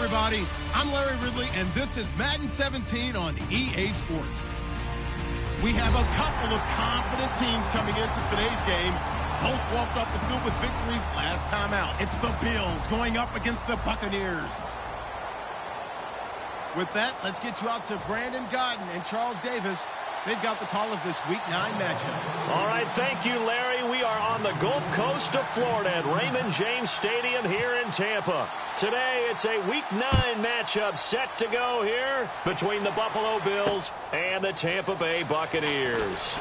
everybody. I'm Larry Ridley, and this is Madden 17 on EA Sports. We have a couple of confident teams coming into today's game. Both walked off the field with victories last time out. It's the Bills going up against the Buccaneers. With that, let's get you out to Brandon Godden and Charles Davis. They've got the call of this Week 9 matchup. All right, thank you, Larry. We are on the Gulf Coast of Florida at Raymond James Stadium here in Tampa. Today, it's a Week 9 matchup set to go here between the Buffalo Bills and the Tampa Bay Buccaneers.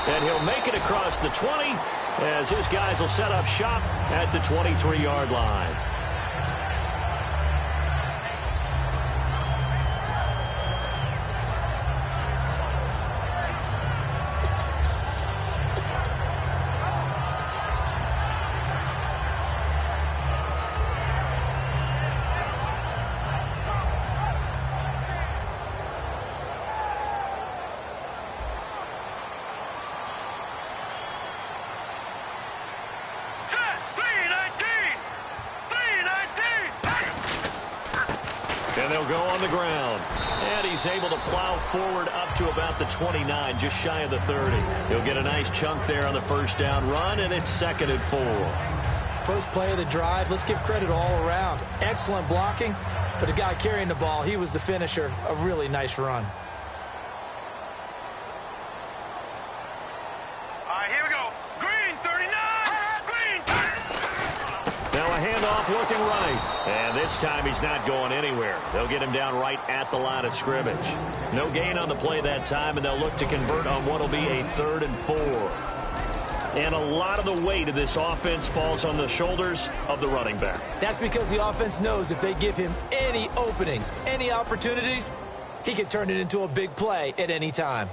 And he'll make it across the 20 as his guys will set up shop at the 23-yard line. And they'll go on the ground. And he's able to plow forward up to about the 29, just shy of the 30. He'll get a nice chunk there on the first down run, and it's 2nd and 4. First play of the drive, let's give credit all around. Excellent blocking, but the guy carrying the ball, he was the finisher. A really nice run. Looking right, and this time he's not going anywhere. They'll get him down right at the line of scrimmage. No gain on the play that time, and they'll look to convert on what will be a 3rd and 4. And a lot of the weight of this offense falls on the shoulders of the running back. That's because the offense knows if they give him any openings, any opportunities, he can turn it into a big play at any time.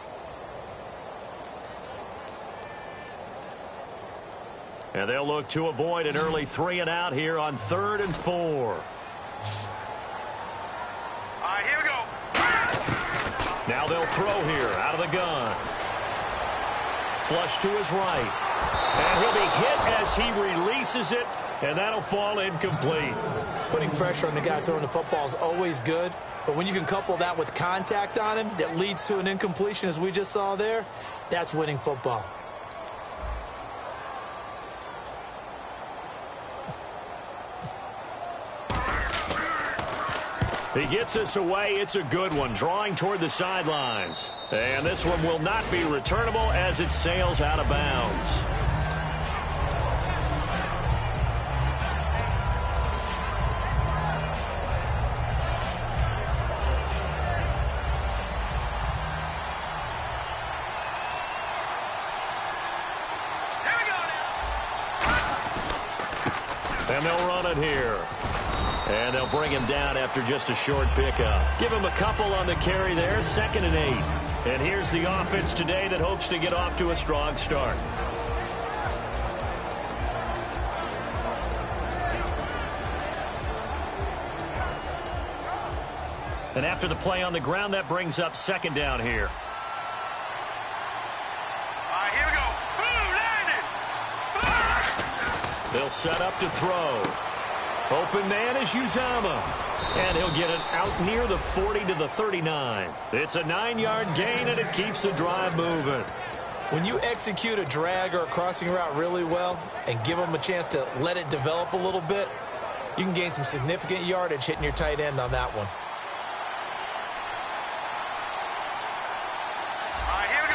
And they'll look to avoid an early 3 and out here on 3rd and 4. All right, here we go. Now they'll throw here out of the gun. Flush to his right. And he'll be hit as he releases it, and that'll fall incomplete. Putting pressure on the guy throwing the football is always good, but when you can couple that with contact on him that leads to an incompletion, as we just saw there, that's winning football. He gets this away. It's a good one, drawing toward the sidelines. And this one will not be returnable as it sails out of bounds. And they'll run it here. And they'll bring him down after just a short pickup. Give him a couple on the carry there, 2nd and 8. And here's the offense today that hopes to get off to a strong start. And after the play on the ground, that brings up 2nd down here. All right, here we go. Boom, landed. They'll set up to throw. Open man is Uzama. And he'll get it out near the 40 to the 39. It's a 9-yard gain, and it keeps the drive moving. When you execute a drag or a crossing route really well and give them a chance to let it develop a little bit, you can gain some significant yardage hitting your tight end on that one. All right, here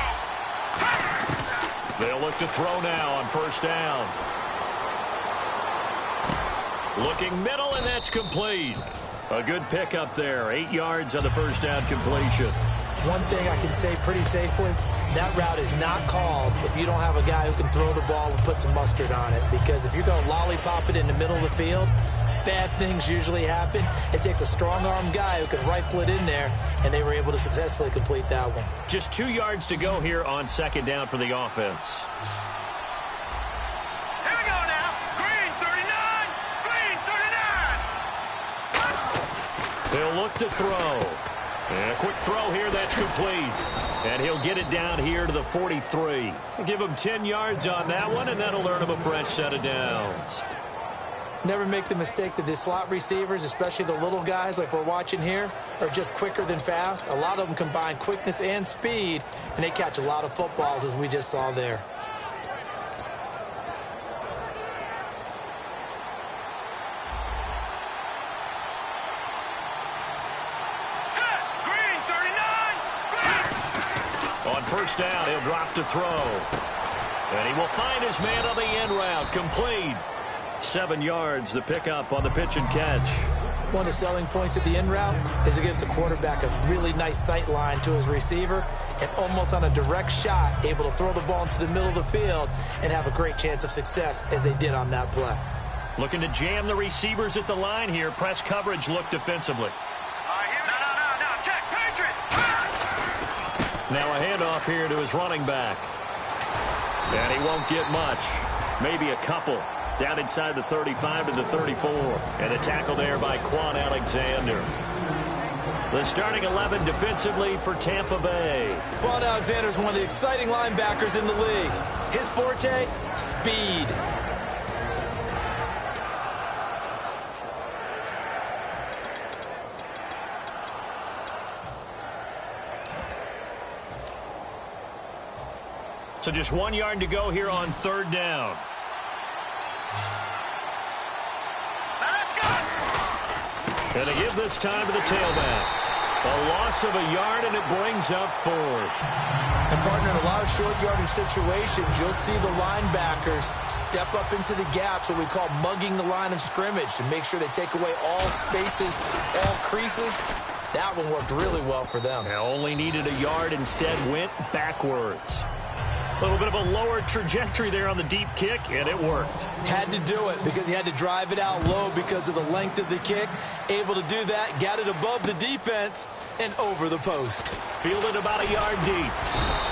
we go. They'll look to throw now on 1st down. Looking middle, and that's complete. A good pickup there. 8 yards on the 1st down completion. One thing I can say pretty safely, that route is not called if you don't have a guy who can throw the ball and put some mustard on it. Because if you're going to lollipop it in the middle of the field, bad things usually happen. It takes a strong-armed guy who can rifle it in there, and they were able to successfully complete that one. Just 2 yards to go here on 2nd down for the offense. They'll look to throw. And a quick throw here, that's complete. And he'll get it down here to the 43. Give him 10 yards on that one, and that'll earn him a fresh set of downs. Never make the mistake that the slot receivers, especially the little guys like we're watching here, are just quicker than fast. A lot of them combine quickness and speed, and they catch a lot of footballs, as we just saw there. Set. Green, 39. On first down, he'll drop to throw. And he will find his man on the end route. Complete. 7 yards, the pickup on the pitch and catch. One of the selling points at the end route is it gives the quarterback a really nice sight line to his receiver and almost on a direct shot able to throw the ball into the middle of the field and have a great chance of success as they did on that play. Looking to jam the receivers at the line here. Press coverage look defensively. No. Check. Patriot. Now a handoff here to his running back. And he won't get much. Maybe a couple. Down inside the 35 to the 34. And a tackle there by Quan Alexander. The starting 11 defensively for Tampa Bay. Quan Alexander is one of the exciting linebackers in the league. His forte, speed. So just 1 yard to go here on third down. And they give this time to the tailback. A loss of a yard, and it brings up fourth. And, partner, in a lot of short yardage situations, you'll see the linebackers step up into the gaps, what we call mugging the line of scrimmage, to make sure they take away all spaces, all creases. That one worked really well for them. Now only needed a yard, instead went backwards. A little bit of a lower trajectory there on the deep kick, and it worked. Had to do it because he had to drive it out low because of the length of the kick. Able to do that, got it above the defense and over the post. Fielded about a yard deep.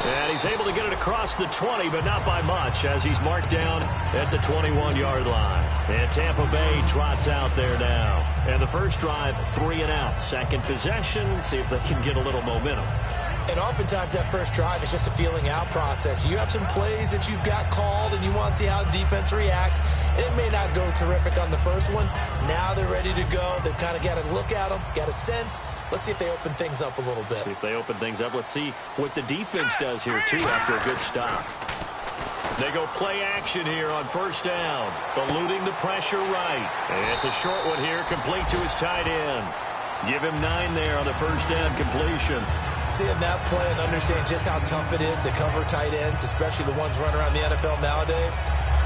And he's able to get it across the 20, but not by much, as he's marked down at the 21-yard line. And Tampa Bay trots out there now. And the first drive, 3 and out. Second possession, see if they can get a little momentum. And oftentimes that first drive is just a feeling out process. You have some plays that you've got called and you want to see how defense reacts. And it may not go terrific on the first one. Now they're ready to go. They've kind of got to look at them, got a sense. Let's see if they open things up a little bit. See if they open things up. Let's see what the defense does here, too, after a good stop. They go play action here on first down. Eluding the pressure right. And it's a short one here, complete to his tight end. Give him 9 there on the first down completion. Seeing that play and understanding just how tough it is to cover tight ends, especially the ones running around the NFL nowadays,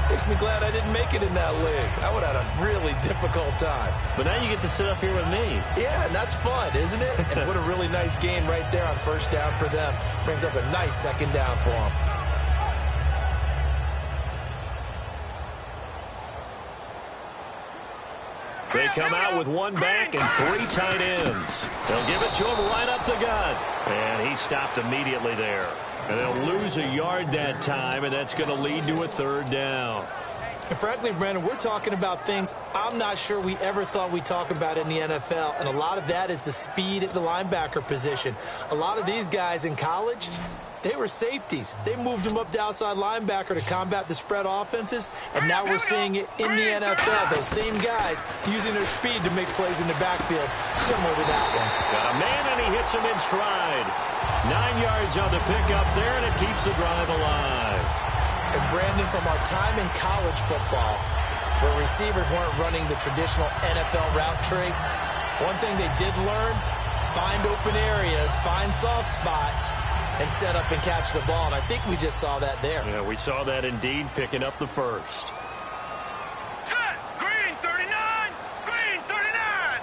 makes me glad I didn't make it in that league. I would have had a really difficult time. But now you get to sit up here with me. Yeah, and that's fun, isn't it? And what a really nice game right there on first down for them. Brings up a nice second down for them. They come out with 1 back and 3 tight ends. They'll give it to him right up the gut. And he stopped immediately there. And they'll lose a yard that time, and that's going to lead to a third down. And frankly, Brandon, we're talking about things I'm not sure we ever thought we'd talk about in the NFL. And a lot of that is the speed at the linebacker position. A lot of these guys in college, they were safeties. They moved them up to outside linebacker to combat the spread offenses, and now we're seeing it in the NFL. Those same guys using their speed to make plays in the backfield, similar to that one. Got a man, and he hits him in stride. 9 yards on the pickup there, and it keeps the drive alive. And Brandon, from our time in college football, where receivers weren't running the traditional NFL route tree, one thing they did learn, find open areas, find soft spots, and set up and catch the ball. And I think we just saw that there. Yeah, we saw that indeed, picking up the first. Set. Green, 39. Green, 39.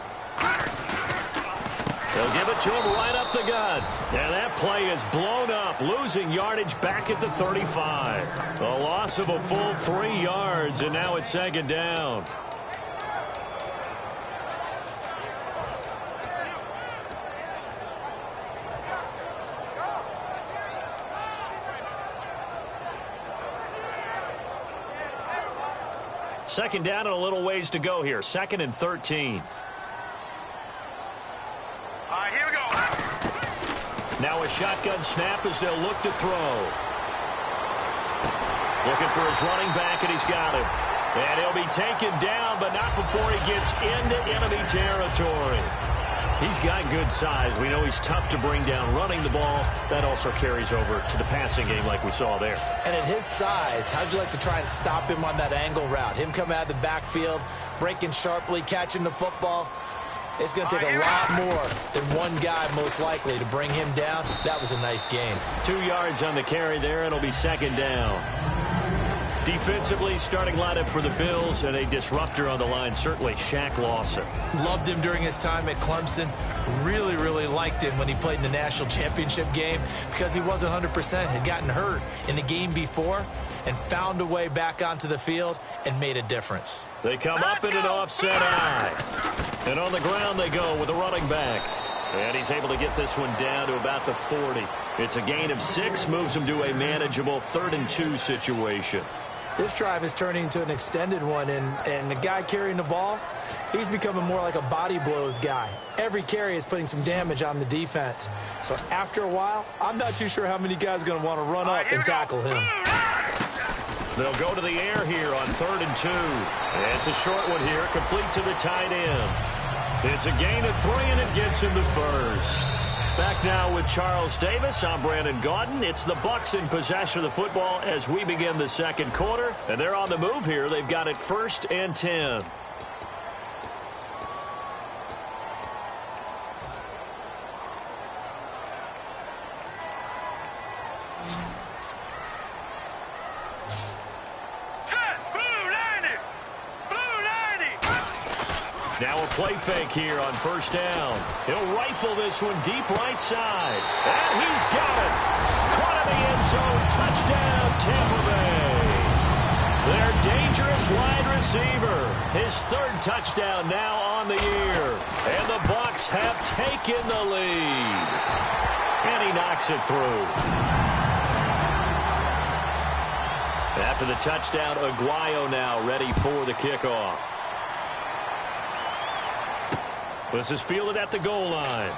They'll give it to him right up the gut. And that play is blown up, losing yardage back at the 35. A loss of a full 3 yards, and now it's second down. Second down and a little ways to go here. 2nd and 13. All right, here we go. Now a shotgun snap as they'll look to throw. Looking for his running back, and he's got him. And he'll be taken down, but not before he gets into enemy territory. He's got good size. We know he's tough to bring down running the ball. That also carries over to the passing game like we saw there. And at his size, how'd you like to try and stop him on that angle route? Him coming out of the backfield, breaking sharply, catching the football. It's going to take a lot more than one guy, most likely, to bring him down. That was a nice game. 2 yards on the carry there, and it'll be second down. Defensively, starting lineup for the Bills, and a disruptor on the line, certainly Shaq Lawson. Loved him during his time at Clemson. Really, really liked him when he played in the national championship game because he wasn't 100%, had gotten hurt in the game before, and found a way back onto the field and made a difference. They come up in an offset eye. And on the ground they go with a running back. And he's able to get this one down to about the 40. It's a gain of 6, moves him to a manageable 3rd and 2 situation. This drive is turning into an extended one, and the guy carrying the ball, he's becoming more like a body blows guy. Every carry is putting some damage on the defense. So after a while, I'm not too sure how many guys are going to want to run up and tackle him. They'll go to the air here on 3rd and 2. It's a short one here, complete to the tight end. It's a gain of 3, and it gets him to first. Back now with Charles Davis. I'm Brandon Gaudin. It's the Bucs in possession of the football as we begin the second quarter. And they're on the move here. They've got it 1st and 10. Now a play fake here on 1st down. He'll rifle this one deep right side. And he's got it. Caught in the end zone. Touchdown, Tampa Bay. Their dangerous wide receiver. His 3rd touchdown now on the year. And the Bucs have taken the lead. And he knocks it through. After the touchdown, Aguayo now ready for the kickoff. This is fielded at the goal line.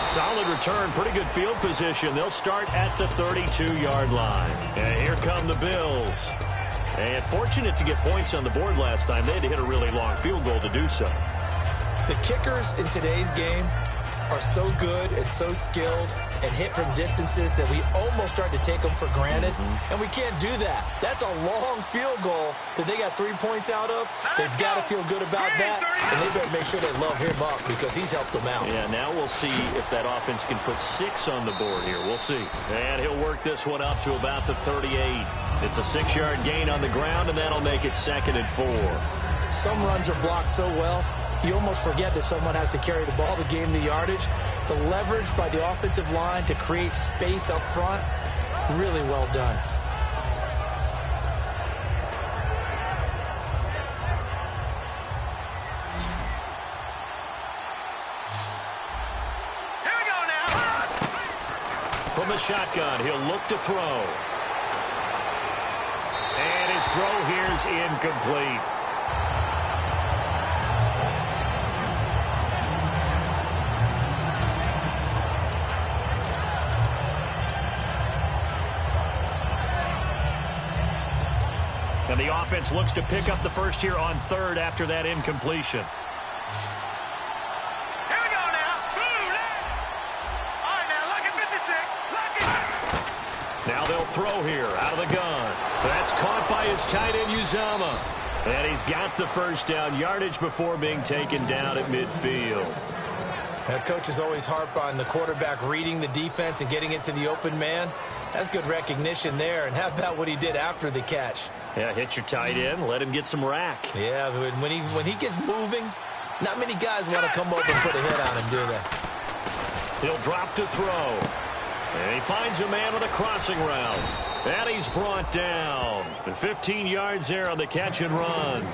Solid return, pretty good field position. They'll start at the 32-yard line. And here come the Bills. And fortunate to get points on the board last time. They had to hit a really long field goal to do so. The kickers in today's game are so good and so skilled and hit from distances that we almost start to take them for granted. And we can't do that. That's a long field goal that they got 3 points out of. They've got to feel good about that, and they better make sure they love him up because he's helped them out. Yeah, now we'll see if that offense can put 6 on the board here. We'll see. And he'll work this one up to about the 38. It's a 6-yard gain on the ground, and that'll make it 2nd and 4. Some runs are blocked so well, you almost forget that someone has to carry the ball to gain the yardage. The leverage by the offensive line to create space up front, really well done. Here we go now. From the shotgun, he'll look to throw. And his throw here is incomplete. And the offense looks to pick up the first here on 3rd after that incompletion. Here we go now. All right, now, look at 56. Look at. Now they'll throw here out of the gun. That's caught by his tight end, Uzama. And he's got the first down yardage before being taken down at midfield. Coaches always harp on the quarterback reading the defense and getting it to the open man. That's good recognition there. And how about what he did after the catch? Yeah, hit your tight end, let him get some rack. Yeah, when he gets moving, not many guys want to come over and put a hit on him, do they? He'll drop to throw. And he finds a man with a crossing route. And he's brought down. And 15 yards there on the catch and run.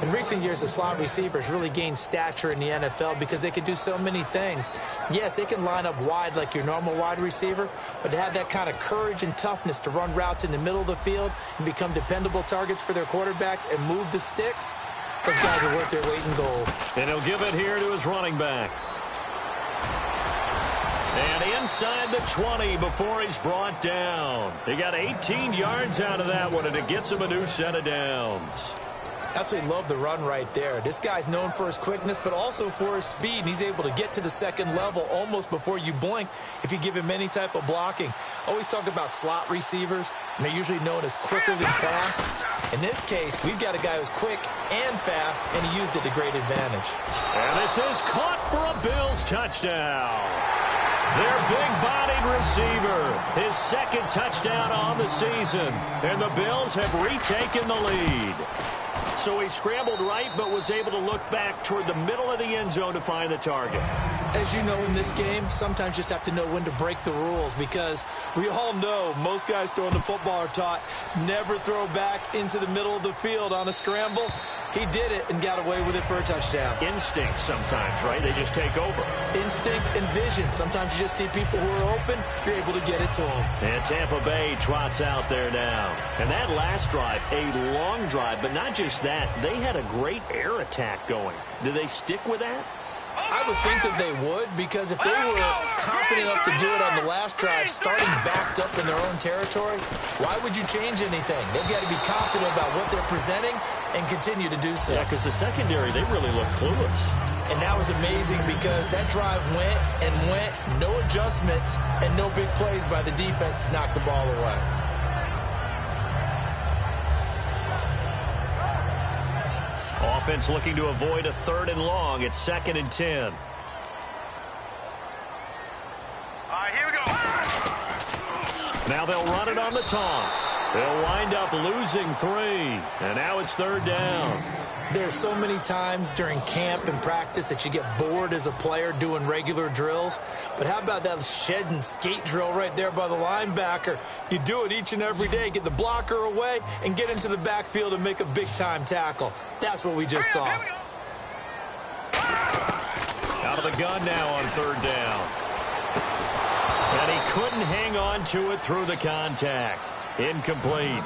In recent years, the slot receivers really gained stature in the NFL because they can do so many things. Yes, they can line up wide like your normal wide receiver, but to have that kind of courage and toughness to run routes in the middle of the field and become dependable targets for their quarterbacks and move the sticks, those guys are worth their weight in gold. And he'll give it here to his running back. And inside the 20 before he's brought down. He got 18 yards out of that one, and it gets him a new set of downs. Absolutely love the run right there. This guy's known for his quickness, but also for his speed. And he's able to get to the second level almost before you blink if you give him any type of blocking. Always talk about slot receivers, and they're usually known as quicker than fast. In this case, we've got a guy who's quick and fast, and he used it to great advantage. And this is caught for a Bills touchdown. Their big-bodied receiver, his second touchdown on the season. And the Bills have retaken the lead. So he scrambled right, but was able to look back toward the middle of the end zone to find the target. As you know, in this game, sometimes you just have to know when to break the rules, because we all know most guys throwing the football are taught never throw back into the middle of the field on a scramble. He did it and got away with it for a touchdown. Instinct sometimes, right? They just take over. Instinct and vision. Sometimes you just see people who are open, you're able to get it to them. And Tampa Bay trots out there now. And that last drive, a long drive, but not just that. They had a great air attack going. Do they stick with that? I would think that they would, because if they were confident enough to do it on the last drive, starting backed up in their own territory, why would you change anything? They've got to be confident about what they're presenting and continue to do so. Yeah, because the secondary, they really look clueless. And that was amazing, because that drive went and went, no adjustments, and no big plays by the defense to knock the ball away. Offense looking to avoid a 3rd and long. It's 2nd and 10. All right, here we go. Now they'll run it on the toss. They'll wind up losing 3. And now it's 3rd down. There's so many times during camp and practice that you get bored as a player doing regular drills. But how about that shed and skate drill right there by the linebacker? You do it each and every day. Get the blocker away and get into the backfield and make a big-time tackle. That's what we just saw. Out of the gun now on 3rd down. And he couldn't hang on to it through the contact. Incomplete.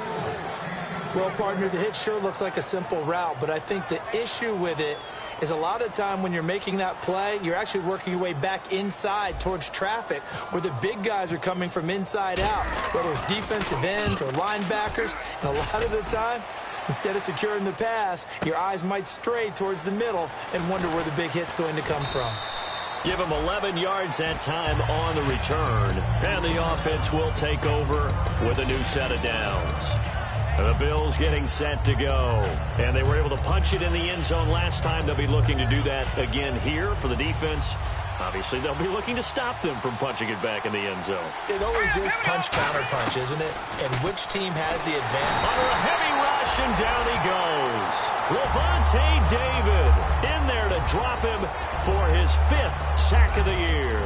Well, partner, the hit sure looks like a simple route, but I think the issue with it is a lot of time when you're making that play, you're actually working your way back inside towards traffic, where the big guys are coming from inside out, whether it's defensive ends or linebackers. And a lot of the time, instead of securing the pass, your eyes might stray towards the middle and wonder where the big hit's going to come from. Give him 11 yards that time on the return. And the offense will take over with a new set of downs. The Bills getting set to go. And they were able to punch it in the end zone last time. They'll be looking to do that again here for the defense. Obviously, they'll be looking to stop them from punching it back in the end zone. It always is punch-counter-punch, isn't it? And which team has the advantage? Under a heavy rush, and down he goes. Levante David in there to drop him for his 5th sack of the year.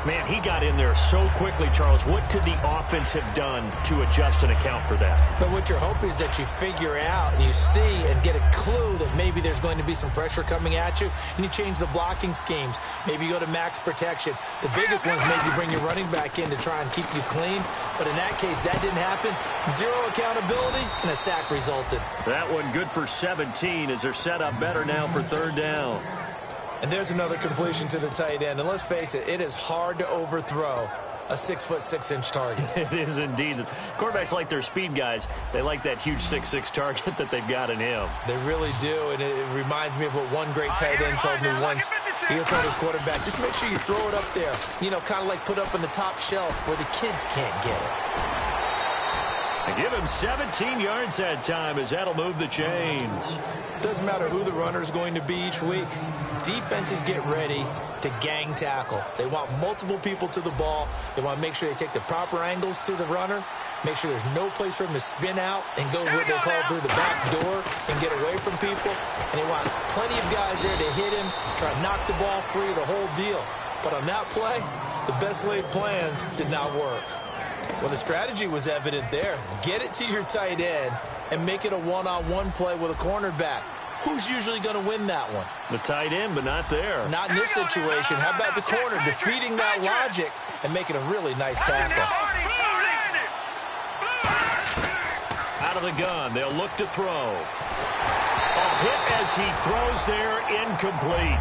Man, he got in there so quickly, Charles. What could the offense have done to adjust and account for that? But what you're hoping is that you figure out and you see and get a clue that maybe there's going to be some pressure coming at you, and you change the blocking schemes. Maybe you go to max protection. The biggest ones maybe bring your running back in to try and keep you clean. But in that case, that didn't happen. 0 accountability, and a sack resulted. That one good for 17 as they're set up better now for 3rd down. And there's another completion to the tight end. And let's face it, it is hard to overthrow a 6'6" target. It is indeed. Quarterbacks like their speed guys. They like that huge 6'6" target that they've got in him. They really do, and it reminds me of what one great tight end told me once. He told his quarterback, just make sure you throw it up there. You know, kind of like put up on the top shelf where the kids can't get it. And give him 17 yards that time as that'll move the chains. Doesn't matter who the runner is going to be each week. Defenses get ready to gang tackle. They want multiple people to the ball. They want to make sure they take the proper angles to the runner, make sure there's no place for him to spin out and go what they call through the back door and get away from people. And they want plenty of guys there to hit him, try to knock the ball free, the whole deal. But on that play, the best laid plans did not work. Well, the strategy was evident there. Get it to your tight end and make it a one-on-one play with a cornerback. Who's usually going to win that one? The tight end, but not there. Not in this situation. How about the corner defeating that logic and making a really nice tackle? Out of the gun, they'll look to throw. A hit as he throws there, incomplete.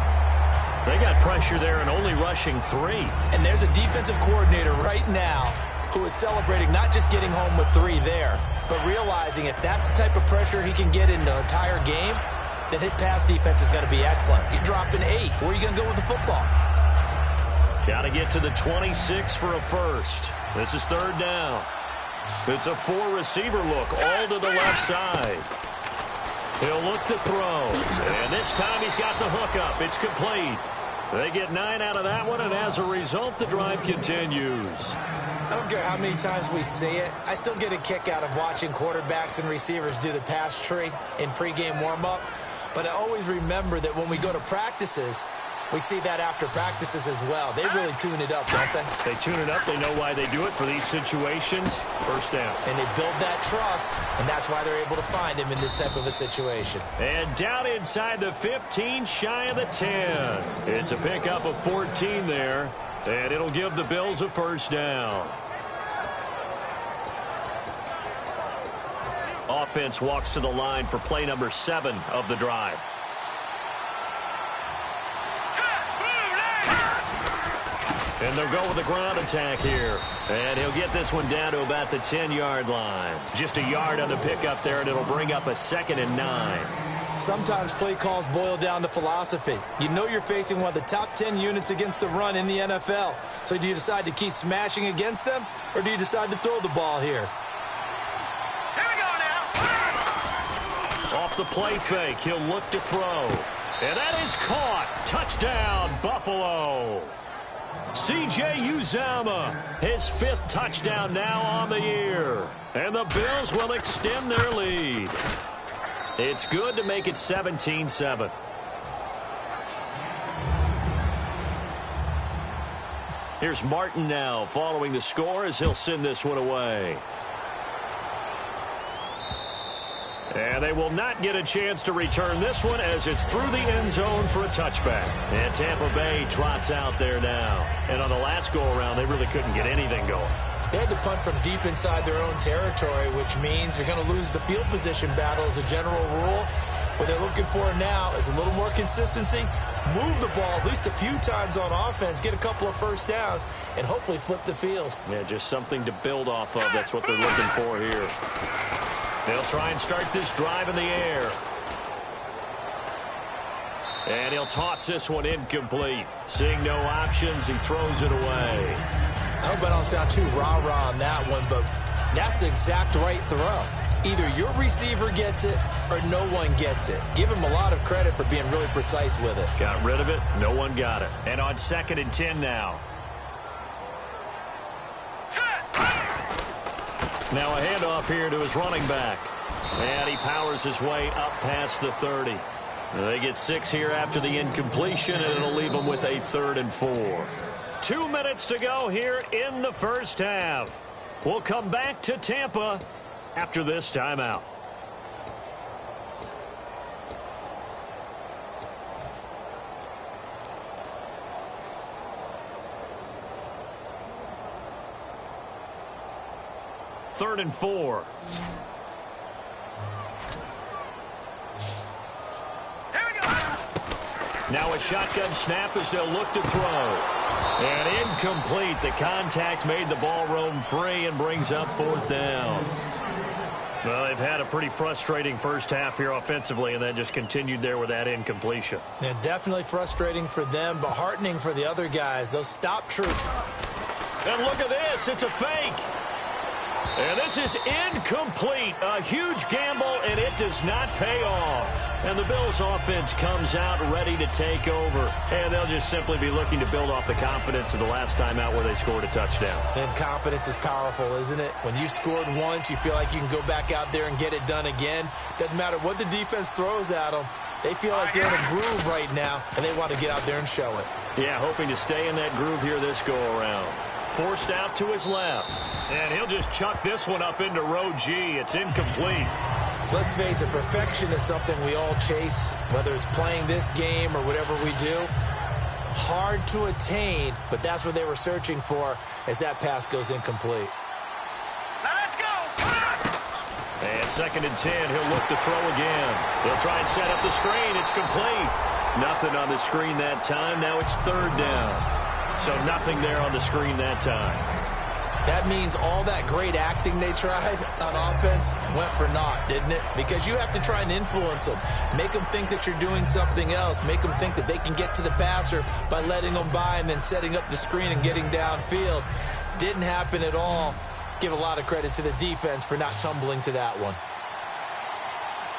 They got pressure there and only rushing 3. And there's a defensive coordinator right now who is celebrating not just getting home with 3 there, but realizing if that's the type of pressure he can get in the entire game, then his pass defense is going to be excellent. You're dropping 8. Where are you going to go with the football? Got to get to the 26 for a first. This is 3rd down. It's a 4-receiver look, all to the left side. He'll look to throw. And this time he's got the hook up. It's complete. They get 9 out of that one, and as a result, the drive continues. I don't care how many times we say it. I still get a kick out of watching quarterbacks and receivers do the pass tree in pregame warm-up. But I always remember that when we go to practices, we see that after practices as well. They really tune it up, don't they? They tune it up. They know why they do it for these situations. First down. And they build that trust, and that's why they're able to find him in this type of a situation. And down inside the 15, shy of the 10. It's a pickup of 14 there, and it'll give the Bills a first down. Offense walks to the line for play number 7 of the drive. And they'll go with the ground attack here. And he'll get this one down to about the 10-yard line. Just a yard on the pickup there, and it'll bring up a 2nd and 9. Sometimes play calls boil down to philosophy. You know you're facing one of the top 10 units against the run in the NFL. So do you decide to keep smashing against them, or do you decide to throw the ball here? Off the play fake, he'll look to throw. And that is caught. Touchdown, Buffalo. C.J. Uzomah, his 5th touchdown now on the year. And the Bills will extend their lead. It's good to make it 17-7. Here's Martin now following the score as he'll send this one away. And they will not get a chance to return this one as it's through the end zone for a touchback. And Tampa Bay trots out there now. And on the last go-around, they really couldn't get anything going. They had to punt from deep inside their own territory, which means they're going to lose the field position battle as a general rule. What they're looking for now is a little more consistency, move the ball at least a few times on offense, get a couple of first downs, and hopefully flip the field. Yeah, just something to build off of. That's what they're looking for here. They'll try and start this drive in the air. And he'll toss this one incomplete. Seeing no options, he throws it away. I hope I don't sound too rah-rah on that one, but that's the exact right throw. Either your receiver gets it or no one gets it. Give him a lot of credit for being really precise with it. Got rid of it. No one got it. And on 2nd and 10 now. Now a handoff here to his running back. And he powers his way up past the 30. They get 6 here after the incompletion, and it'll leave them with a 3rd and 4. 2 minutes to go here in the first half. We'll come back to Tampa after this timeout. Third and 4. Now a shotgun snap as they'll look to throw. And incomplete. The contact made the ball roam free and brings up 4th down. Well, they've had a pretty frustrating first half here offensively, and then just continued there with that incompletion. Yeah, definitely frustrating for them, but heartening for the other guys. They'll stop true. And look at this. It's a fake. And this is incomplete. A huge gamble, and it does not pay off. And the Bills' offense comes out ready to take over. And they'll just simply be looking to build off the confidence of the last time out where they scored a touchdown. And confidence is powerful, isn't it? When you scored once, you feel like you can go back out there and get it done again. Doesn't matter what the defense throws at them. They feel like they're in a groove right now, and they want to get out there and show it. Yeah, hoping to stay in that groove here this go-around. Forced out to his left. And he'll just chuck this one up into row G. It's incomplete. Let's face it, perfection is something we all chase, whether it's playing this game or whatever we do. Hard to attain, but that's what they were searching for as that pass goes incomplete. Now let's go. And 2nd and 10, he'll look to throw again. He'll try and set up the screen. It's complete. Nothing on the screen that time. Now it's third down. So nothing there on the screen that time. That means all that great acting they tried on offense went for naught, didn't it? Because you have to try and influence them. Make them think that you're doing something else. Make them think that they can get to the passer by letting them by and then setting up the screen and getting downfield. Didn't happen at all. Give a lot of credit to the defense for not tumbling to that one.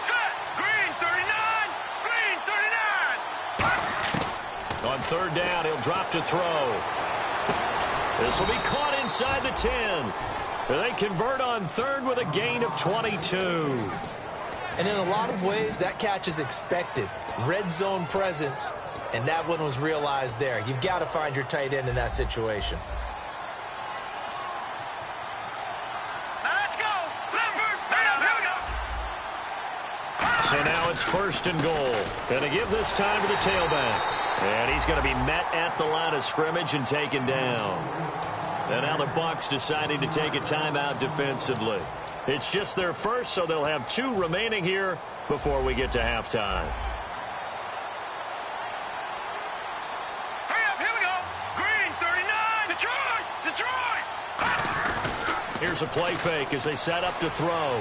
Set. Green 39. Green 39. On third down, he'll drop to throw. This will be caught inside the 10. They convert on third with a gain of 22. And in a lot of ways, that catch is expected. Red zone presence, and that one was realized there. You've got to find your tight end in that situation. So now it's first and goal. And to give this time to the tailback. And he's going to be met at the line of scrimmage and taken down. And now the Bucs deciding to take a timeout defensively. It's just their first, so they'll have 2 remaining here before we get to halftime. Hurry up, here we go. Green 39. Detroit. Here's a play fake as they set up to throw.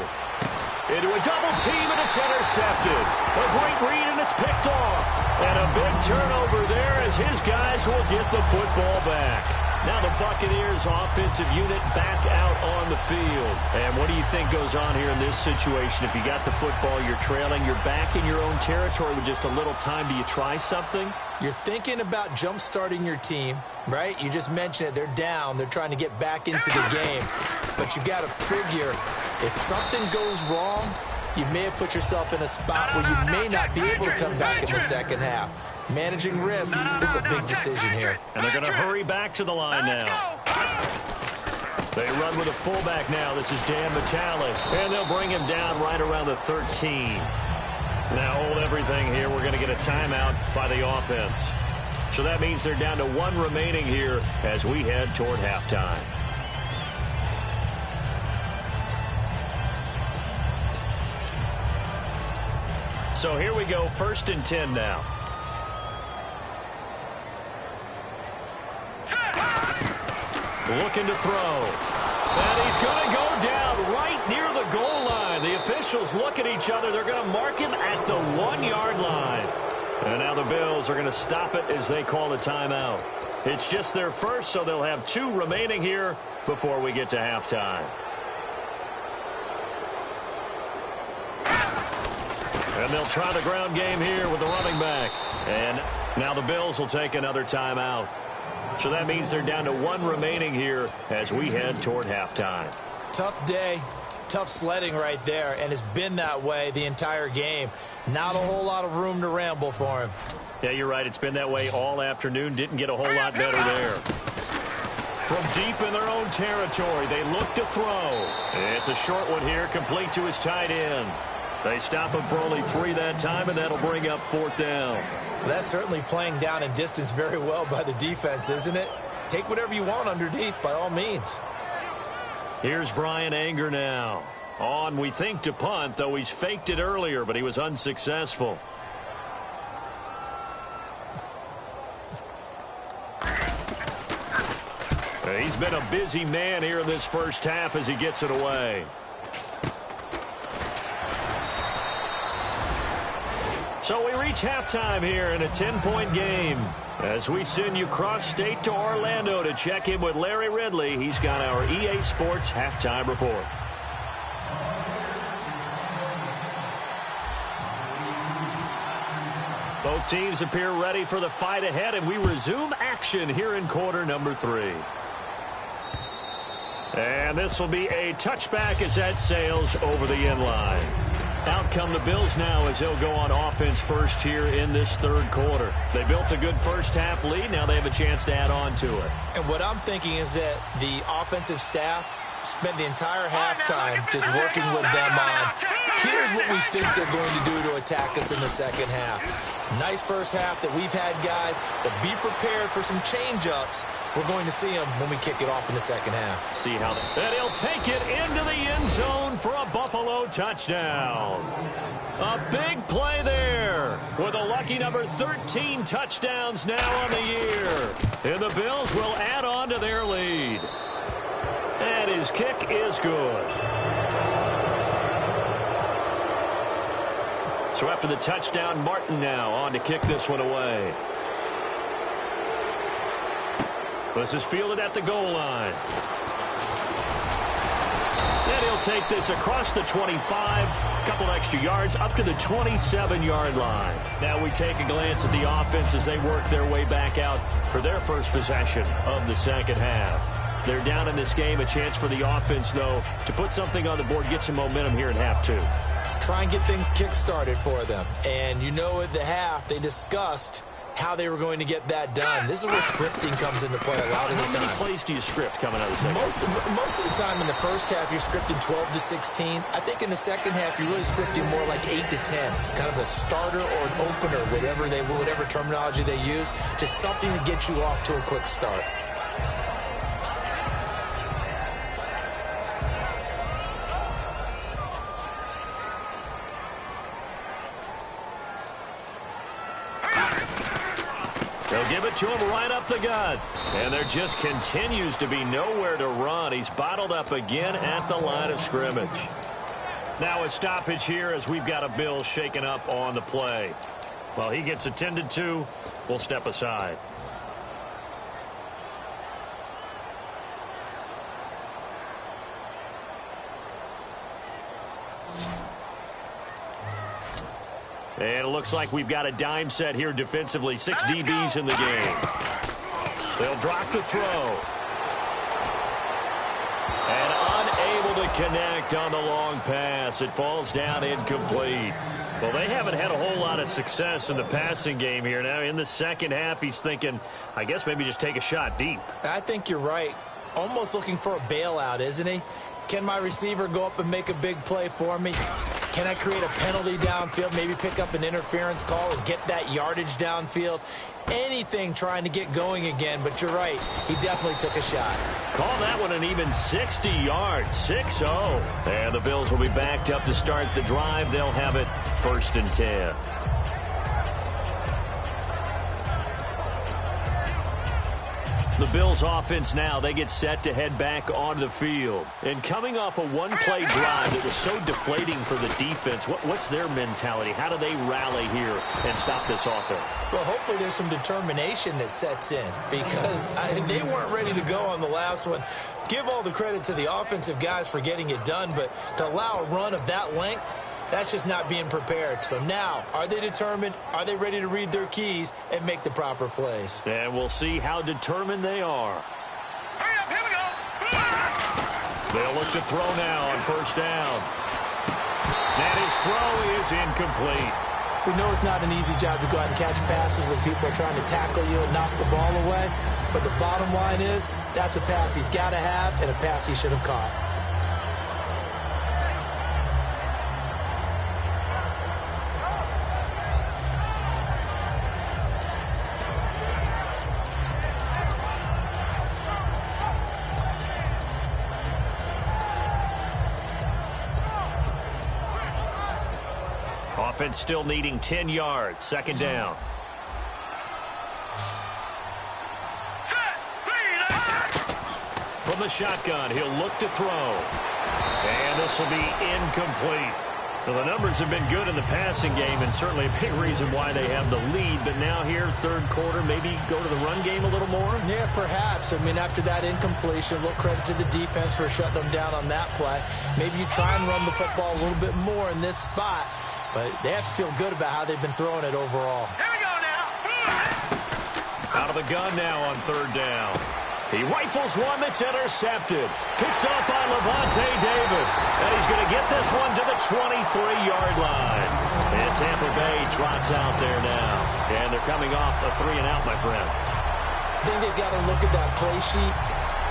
Into a double team, and it's intercepted. A great read, and it's picked off. And a big turnover there as his guys will get the football back. Now the Buccaneers offensive unit back out on the field. And what do you think goes on here in this situation? If you got the football, you're trailing, you're back in your own territory with just a little time. Do you try something? You're thinking about jump-starting your team, right? You just mentioned it. They're down. They're trying to get back into the game. But you got to figure if something goes wrong, you may have put yourself in a spot where you may not be able to come back in the second half. Managing risk is a big decision here. And they're going to hurry back to the line now. They run with a fullback now. This is Dan Vitale. And they'll bring him down right around the 13. Now hold everything here. We're going to get a timeout by the offense. So that means they're down to 1 remaining here as we head toward halftime. So here we go, 1st and 10 now. Looking to throw. And he's going to go down right near the goal line. The officials look at each other. They're going to mark him at the 1-yard line. And now the Bills are going to stop it as they call a timeout. It's just their first, so they'll have 2 remaining here before we get to halftime. And they'll try the ground game here with the running back. And now the Bills will take another timeout. So that means they're down to 1 remaining here as we head toward halftime. Tough day, tough sledding right there, and it's been that way the entire game. Not a whole lot of room to ramble for him. Yeah, you're right. It's been that way all afternoon. Didn't get a whole lot better there. From deep in their own territory, they look to throw. It's a short one here, complete to his tight end. They stop him for only 3 that time, and that'll bring up 4th down. Well, that's certainly playing down in distance very well by the defense, isn't it? Take whatever you want underneath, by all means. Here's Brian Anger now. On, we think, to punt, though he's faked it earlier, but he was unsuccessful. He's been a busy man here in this first half as he gets it away. So we reach halftime here in a 10-point game as we send you cross-state to Orlando to check in with Larry Ridley. He's got our EA Sports halftime report. Both teams appear ready for the fight ahead, and we resume action here in quarter number 3. And this will be a touchback as that sails over the end line. Out come the Bills now as they'll go on offense first here in this 3rd quarter. They built a good first half lead. Now they have a chance to add on to it. And what I'm thinking is that the offensive staff spent the entire halftime just working with them on Here's what we think they're going to do to attack us in the second half. Nice first half that we've had, guys, but be prepared for some change-ups. We're going to see them when we kick it off in the second half. See how and he'll take it into the end zone for a Buffalo touchdown. A big play there with a lucky number 13 touchdowns now on the year. And the Bills will add on to their lead. And his kick is good. So after the touchdown, Martin now on to kick this one away. This is fielded at the goal line. And he'll take this across the 25, a couple extra yards, up to the 27-yard line. Now we take a glance at the offense as they work their way back out for their first possession of the second half. They're down in this game. A chance for the offense, though, to put something on the board, get some momentum here in half two. Try and get things kick-started for them. And you know at the half, they discussed how they were going to get that done. This is where scripting comes into play a lot of the time. How many plays do you script coming out of the second half? Most of the time in the first half, you're scripting 12 to 16. I think in the second half, you're really scripting more like 8 to 10. Kind of a starter or an opener, whatever terminology they use. Just something to get you off to a quick start. They'll give it to him right up the gut. And there just continues to be nowhere to run. He's bottled up again at the line of scrimmage. Now a stoppage here as we've got a Bill shaken up on the play. While he gets attended to, we'll step aside. And it looks like we've got a dime set here defensively. 6 DBs in the game. They'll drop the throw. And unable to connect on the long pass. It falls down incomplete. Well, they haven't had a whole lot of success in the passing game here. Now, in the second half, he's thinking, I guess maybe just take a shot deep. I think you're right. Almost looking for a bailout, isn't he? Can my receiver go up and make a big play for me? Can I create a penalty downfield, maybe pick up an interference call and get that yardage downfield? Anything trying to get going again, but you're right. He definitely took a shot. Call that one an even 60 yards, 6-0. And the Bills will be backed up to start the drive. They'll have it 1st and 10. The Bills offense now, they get set to head back onto the field. And coming off a one-play drive that was so deflating for the defense, what's their mentality? How do they rally here and stop this offense? Well, hopefully there's some determination that sets in because they weren't ready to go on the last one. Give all the credit to the offensive guys for getting it done, but to allow a run of that length, that's just not being prepared. So now, are they determined? Are they ready to read their keys and make the proper plays? And we'll see how determined they are. Hurry up, here we go. They'll look to throw now on 1st down. And his throw is incomplete. We know it's not an easy job to go out and catch passes when people are trying to tackle you and knock the ball away. But the bottom line is, that's a pass he's got to have and a pass he should have caught. Offense still needing 10 yards. 2nd down. From the shotgun, he'll look to throw. And this will be incomplete. Well, the numbers have been good in the passing game and certainly a big reason why they have the lead. But now here, 3rd quarter, maybe go to the run game a little more? Yeah, perhaps. I mean, after that incompletion, a little credit to the defense for shutting them down on that play. Maybe you try and run the football a little bit more in this spot. But they have to feel good about how they've been throwing it overall. Here we go now. Out of the gun now on 3rd down. He rifles one that's intercepted. Picked up by Levante David. And he's going to get this one to the 23-yard line. And Tampa Bay trots out there now. And they're coming off a 3-and-out, my friend. I think they've got to look at that play sheet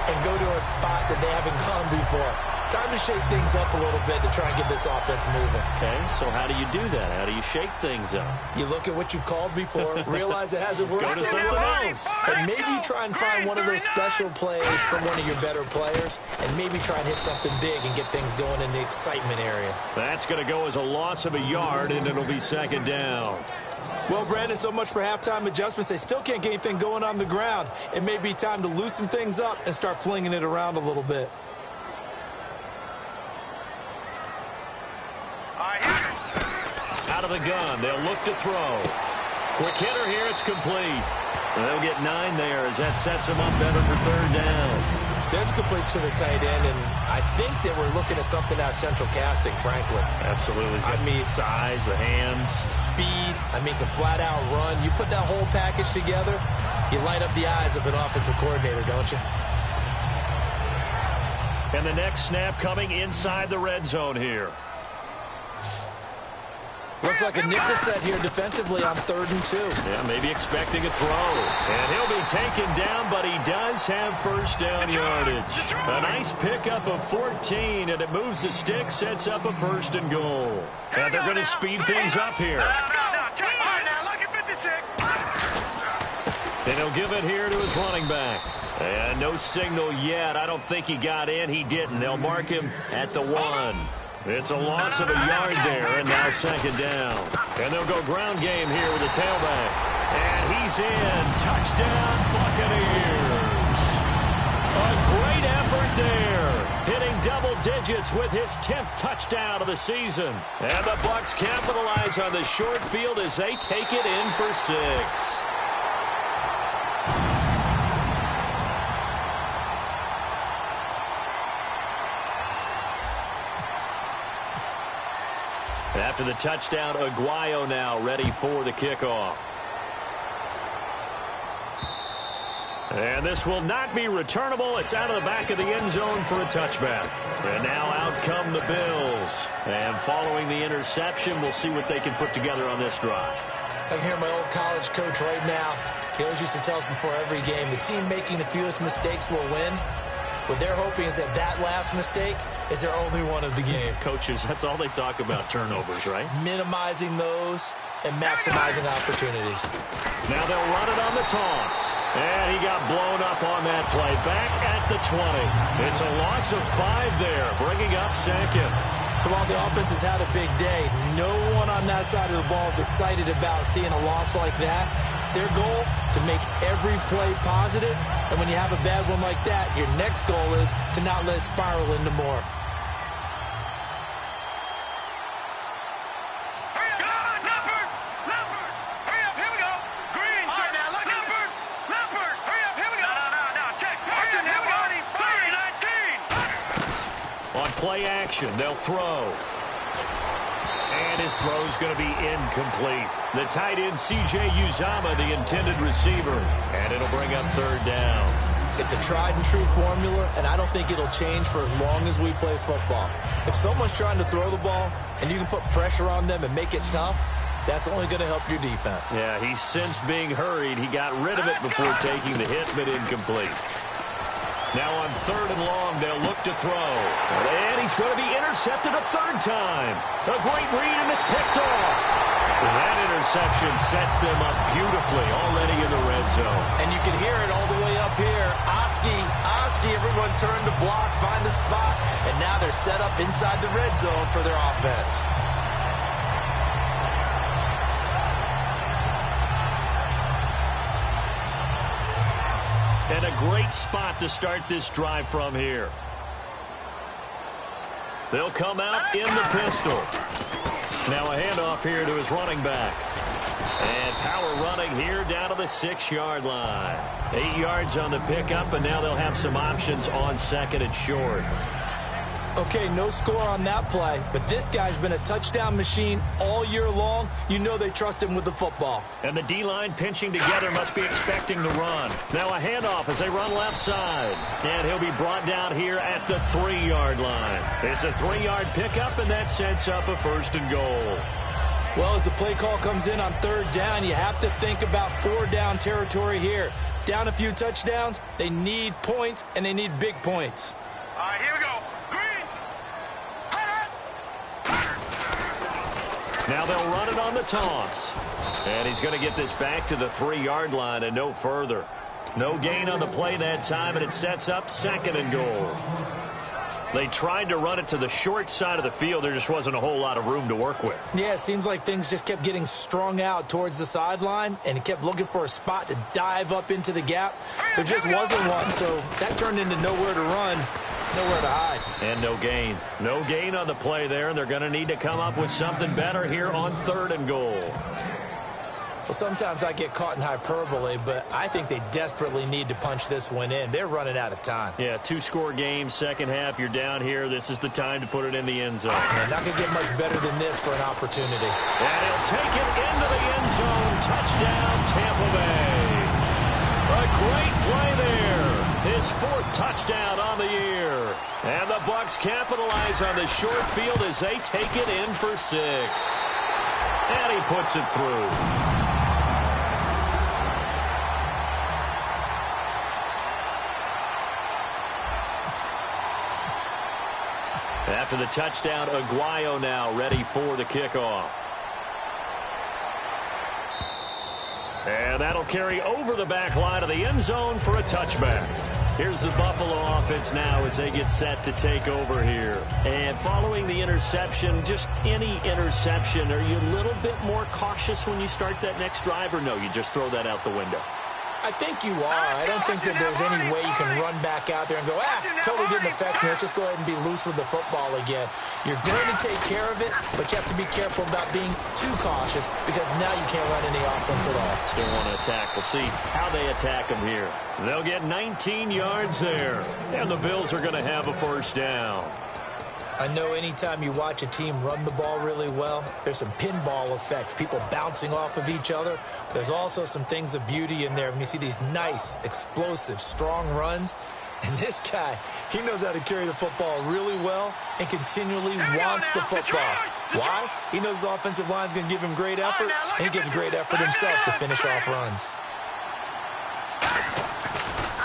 and go to a spot that they haven't gone before. Time to shake things up a little bit to try and get this offense moving. Okay, so how do you do that? How do you shake things up? You look at what you've called before, realize it hasn't worked. Go to something else. And maybe try and find one of those special plays from one of your better players, and maybe try and hit something big and get things going in the excitement area. That's going to go as a loss of a yard, and it'll be second down. Well, Brandon, so much for halftime adjustments. They still can't get anything going on the ground. It may be time to loosen things up and start flinging it around a little bit. Out of the gun, they'll look to throw. Quick hitter here, it's complete. They'll get 9 there as that sets them up better for third down. There's a complete to the tight end, and I think that we're looking at something out of central casting, frankly. Absolutely. I mean, size, the hands. Speed, I mean, can flat out run. You put that whole package together, you light up the eyes of an offensive coordinator, don't you? And the next snap coming inside the red zone here. Looks like a nickel set here defensively on 3rd and 2. Yeah, maybe expecting a throw. And he'll be taken down, but he does have first down yardage. A nice pickup of 14, and it moves the stick, sets up a 1st and goal. And they're going to speed things up here. Let's go. Now, check. All right, now, look at 56. And he'll give it here to his running back. And no signal yet. I don't think he got in. He didn't. They'll mark him at the 1. It's a loss of a yard there, and now second down. And they'll go ground game here with the tailback. And he's in. Touchdown, Buccaneers. A great effort there. Hitting double digits with his 10th touchdown of the season. And the Bucs capitalize on the short field as they take it in for 6. After the touchdown, Aguayo now ready for the kickoff. And this will not be returnable. It's out of the back of the end zone for a touchback. And now out come the Bills. And following the interception, we'll see what they can put together on this drive. I can hear my old college coach right now. He always used to tell us before every game, the team making the fewest mistakes will win. What they're hoping is that that last mistake is their only one of the game. Coaches, that's all they talk about, turnovers, right? Minimizing those and maximizing opportunities. Now they'll run it on the toss. And he got blown up on that play. Back at the 20. It's a loss of 5 there, bringing up second. So while the offense has had a big day, no one on that side of the ball is excited about seeing a loss like that. Their goal, to make every play positive. And when you have a bad one like that, your next goal is to not let it spiral into more. Hurry up, Leopard! Leopard! Hurry up, here we go! Green! All right, now, look at Leopard! Leopard! Hurry up, here we go! No, check! Watson, here we go! 30, 19! On play action, they'll throw. And his throw's going to be incomplete. The tight end, C.J. Uzama, the intended receiver. And it'll bring up third down. It's a tried-and-true formula, and I don't think it'll change for as long as we play football. If someone's trying to throw the ball and you can put pressure on them and make it tough, that's only going to help your defense. Yeah, he's since being hurried. He got rid of it before taking the hit, but incomplete. Now on 3rd and long, they'll look to throw. And he's going to be intercepted a 3rd time. A great read, and it's picked off. And that interception sets them up beautifully already in the red zone. And you can hear it all the way up here. Oski, everyone turned to block, find a spot, and now they're set up inside the red zone for their offense. And a great spot to start this drive from here. They'll come out in the pistol. Now a handoff here to his running back. And power running here down to the 6-yard line. 8 yards on the pickup, and now they'll have some options on 2nd and short. Okay, no score on that play, but this guy's been a touchdown machine all year long. You know they trust him with the football. And the D-line pinching together, must be expecting the run. Now a handoff as they run left side. And he'll be brought down here at the 3-yard line. It's a 3-yard pickup, and that sets up a 1st and goal. Well, as the play call comes in on 3rd down, you have to think about 4-down territory here. Down a few touchdowns, they need points, and they need big points. All right, here we go. Green! Now they'll run it on the toss. And he's going to get this back to the 3-yard line and no further. No gain on the play that time, and it sets up 2nd and goal. They tried to run it to the short side of the field. There just wasn't a whole lot of room to work with. Yeah, it seems like things just kept getting strung out towards the sideline, and he kept looking for a spot to dive up into the gap. There just wasn't one, so that turned into nowhere to run, nowhere to hide. And no gain. No gain on the play there, and they're going to need to come up with something better here on 3rd and goal. Well, sometimes I get caught in hyperbole, but I think they desperately need to punch this one in. They're running out of time. Yeah, 2-score game, second half. You're down here. This is the time to put it in the end zone. Yeah, not going to get much better than this for an opportunity. And he'll take it into the end zone. Touchdown, Tampa Bay. A great play there. His 4th touchdown on the year. And the Bucs capitalize on the short field as they take it in for 6. And he puts it through. After the touchdown, Aguayo now ready for the kickoff. And that'll carry over the back line of the end zone for a touchback. Here's the Buffalo offense now as they get set to take over here. And following the interception, just any interception, are you a little bit more cautious when you start that next drive, or no, you just throw that out the window? I think you are. I don't think that there's any way you can run back out there and go, totally didn't affect me. Let's just go ahead and be loose with the football again. You're going to take care of it, but you have to be careful about being too cautious because now you can't run any offense at all. Still want to attack. We'll see how they attack them here. They'll get 19 yards there, and the Bills are going to have a 1st down. I know anytime you watch a team run the ball really well, there's some pinball effect, people bouncing off of each other. There's also some things of beauty in there when you see these nice, explosive, strong runs. And this guy, he knows how to carry the football really well and continually wants the football. Why? He knows his offensive line is going to give him great effort, and he gives great effort himself to finish off runs.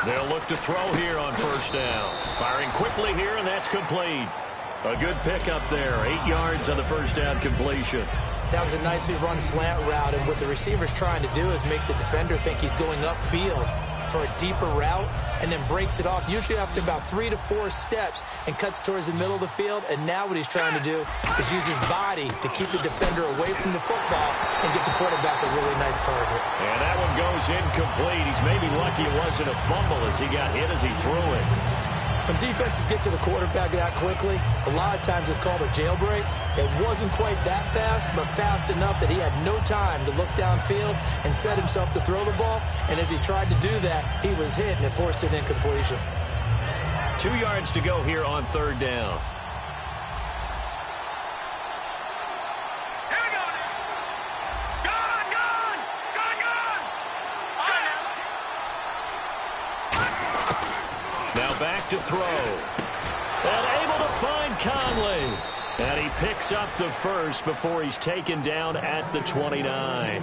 They'll look to throw here on 1st down. Firing quickly here, and that's complete. A good pickup there. 8 yards on the 1st down completion. That was a nicely run slant route, and what the receiver's trying to do is make the defender think he's going upfield for a deeper route and then breaks it off, usually after about 3 to 4 steps, and cuts towards the middle of the field. And now what he's trying to do is use his body to keep the defender away from the football and get the quarterback a really nice target. And that one goes incomplete. He's maybe lucky it wasn't a fumble as he got hit as he threw it. When defenses get to the quarterback that quickly, a lot of times it's called a jailbreak. It wasn't quite that fast, but fast enough that he had no time to look downfield and set himself to throw the ball. And as he tried to do that, he was hit, and it forced an incompletion. 2 yards to go here on 3rd down. Back to throw. And able to find Conley. And he picks up the 1st before he's taken down at the 29.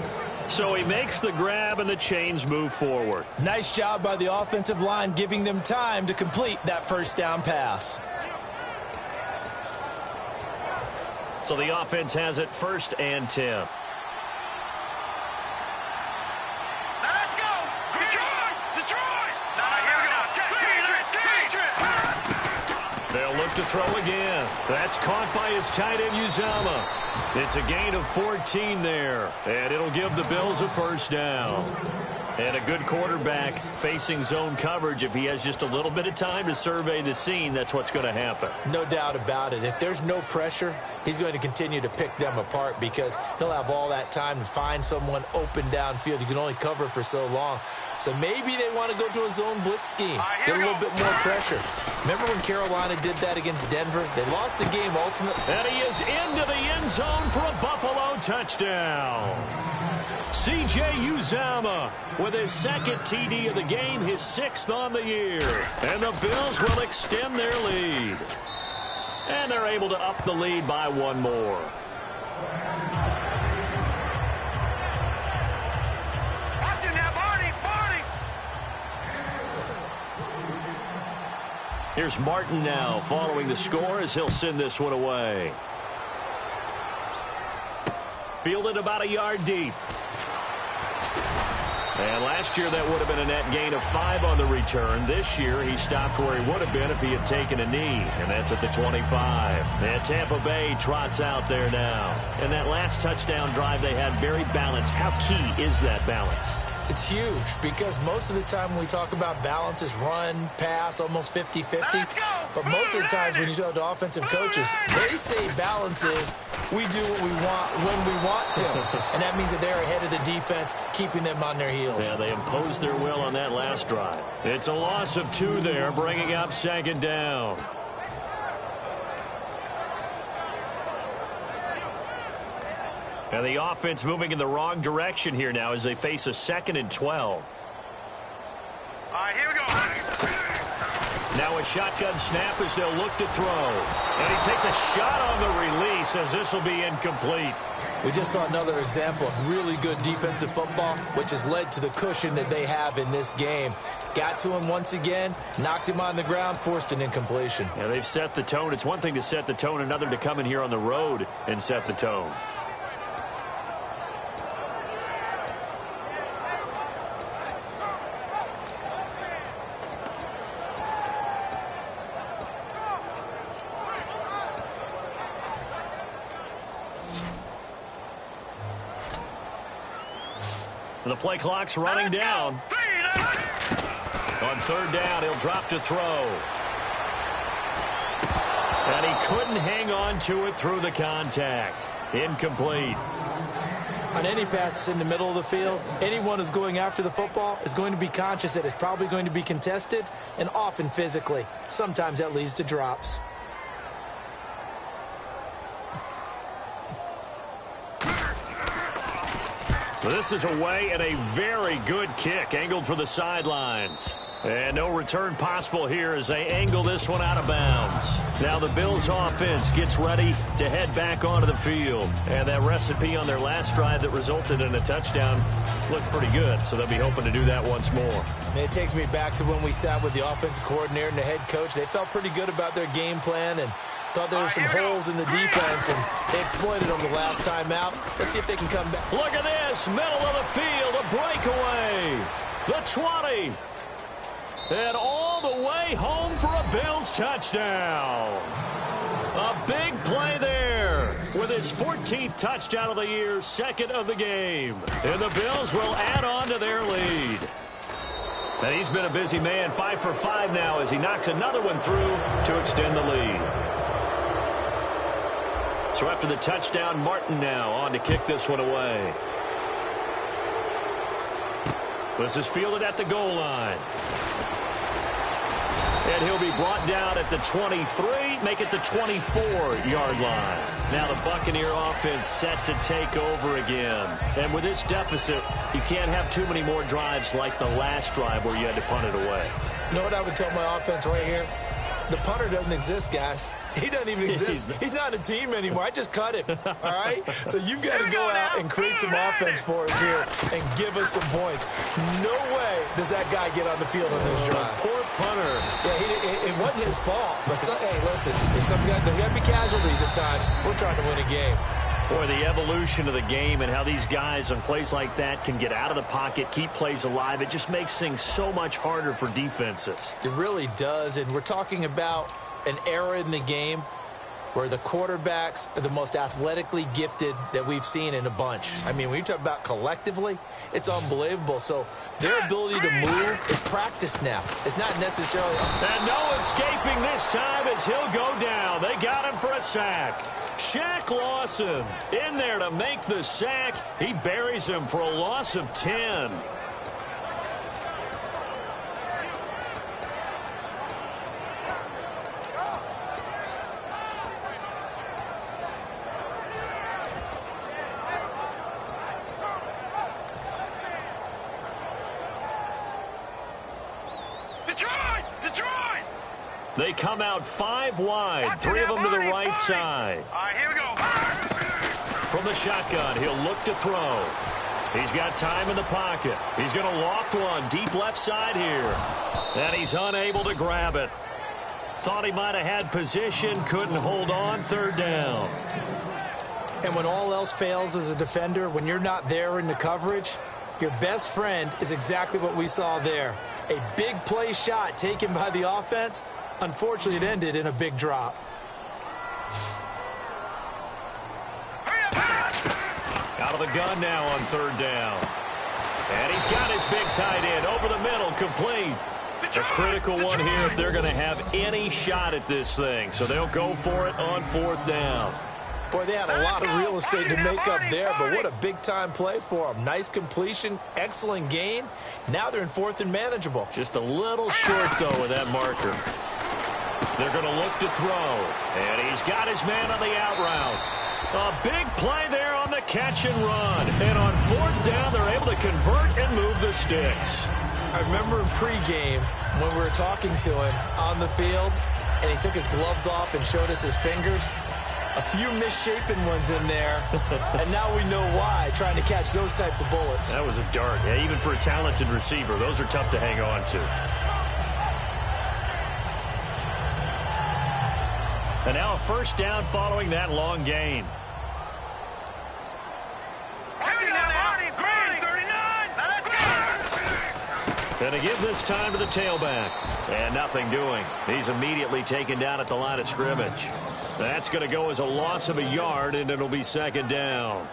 So he makes the grab and the chains move forward. Nice job by the offensive line giving them time to complete that 1st down pass. So the offense has it 1st and 10. To throw again. That's caught by his tight end, Uzama. It's a gain of 14 there, and it'll give the Bills a 1st down. And a good quarterback facing zone coverage. If he has just a little bit of time to survey the scene, that's what's going to happen. No doubt about it. If there's no pressure, he's going to continue to pick them apart because he'll have all that time to find someone open downfield. You can only cover for so long. So maybe they want to go to a zone blitz scheme, get a little bit more pressure. Remember when Carolina did that against Denver? They lost the game ultimately. And he is into the end zone for a Buffalo touchdown. C.J. Uzama with his 2nd TD of the game, his 6th on the year. And the Bills will extend their lead. And they're able to up the lead by 1 more. Here's Martin now following the score as he'll send this one away. Fielded about a yard deep. And last year that would have been a net gain of 5 on the return. This year he stopped where he would have been if he had taken a knee, and that's at the 25. And Tampa Bay trots out there now. And that last touchdown drive they had very balanced. How key is that balance? It's huge because most of the time when we talk about balance is run, pass, almost 50-50. But most of the times when you talk to offensive coaches, they say balance is we do what we want when we want to. And that means that they're ahead of the defense, keeping them on their heels. Yeah, they imposed their will on that last drive. It's a loss of 2 there, bringing up 2nd down. And the offense moving in the wrong direction here now as they face a 2nd and 12. All right, here we go. Now a shotgun snap as they'll look to throw. And he takes a shot on the release as this will be incomplete. We just saw another example of really good defensive football, which has led to the cushion that they have in this game. Got to him once again, knocked him on the ground, forced an incompletion. Yeah, they've set the tone. It's one thing to set the tone, another to come in here on the road and set the tone. The play clock's running down. On 3rd down, he'll drop to throw. And he couldn't hang on to it through the contact. Incomplete. On any passes in the middle of the field, anyone who's going after the football is going to be conscious that it's probably going to be contested, and often physically. Sometimes that leads to drops. This is away and a very good kick angled for the sidelines. And no return possible here as they angle this one out of bounds. Now the Bills offense gets ready to head back onto the field. And that recipe on their last drive that resulted in a touchdown looked pretty good. So they'll be hoping to do that once more. It takes me back to when we sat with the offensive coordinator and the head coach. They felt pretty good about their game plan and thought there were some holes in the defense, and they exploited them the last time out. Let's see if they can come back. Look at this, middle of the field, a breakaway. The 20. And all the way home for a Bills touchdown. A big play there with his 14th touchdown of the year, 2nd of the game. And the Bills will add on to their lead. And he's been a busy man, 5 for 5 now as he knocks another one through to extend the lead. So after the touchdown, Martin now on to kick this one away. This is fielded at the goal line. And he'll be brought down at the 23, make it the 24-yard line. Now the Buccaneer offense set to take over again. And with this deficit, you can't have too many more drives like the last drive where you had to punt it away. You know what I would tell my offense right here? The punter doesn't exist, guys. He doesn't even exist. He's not a team anymore. I just cut him, all right? So you've got to go out and create some offense for us here and give us some points. No way does that guy get on the field on this drive. Poor punter. Yeah, it wasn't his fault. But, hey, listen, there's got to be casualties at times. We're trying to win a game. Boy, the evolution of the game and how these guys on plays like that can get out of the pocket, keep plays alive, it just makes things so much harder for defenses. It really does, and we're talking about an era in the game where the quarterbacks are the most athletically gifted that we've seen in a bunch. I mean, when you talk about collectively, it's unbelievable. So their ability to move is practiced now. It's not necessarily... And no escaping this time as he'll go down. They got him for a sack. Shaq Lawson in there to make the sack. He buries him for a loss of 10. Detroit! They come out 5 wide, 3 of them to the right side. All right, here we go. From the shotgun, he'll look to throw. He's got time in the pocket. He's going to loft one deep left side here. And he's unable to grab it. Thought he might have had position, couldn't hold on, 3rd down. And when all else fails as a defender, when you're not there in the coverage, your best friend is exactly what we saw there. A big play shot taken by the offense. Unfortunately, it ended in a big drop. Out of the gun now on third down. And he's got his big tight end over the middle, complete. A critical one here if they're going to have any shot at this thing. So they'll go for it on fourth down. Boy, they had a lot of real estate to make up there, but what a big-time play for them. Nice completion, excellent gain. Now they're in fourth and manageable. Just a little short, though, with that marker. They're going to look to throw. And he's got his man on the out route. A big play there on the catch and run. And on fourth down, they're able to convert and move the sticks. I remember in pregame when we were talking to him on the field, and he took his gloves off and showed us his fingers. A few misshapen ones in there, and now we know why, trying to catch those types of bullets. That was a dart. Yeah, even for a talented receiver, those are tough to hang on to. And now a first down following that long gain. And to give this time to the tailback. And nothing doing. He's immediately taken down at the line of scrimmage. That's going to go as a loss of a yard, and it'll be second down.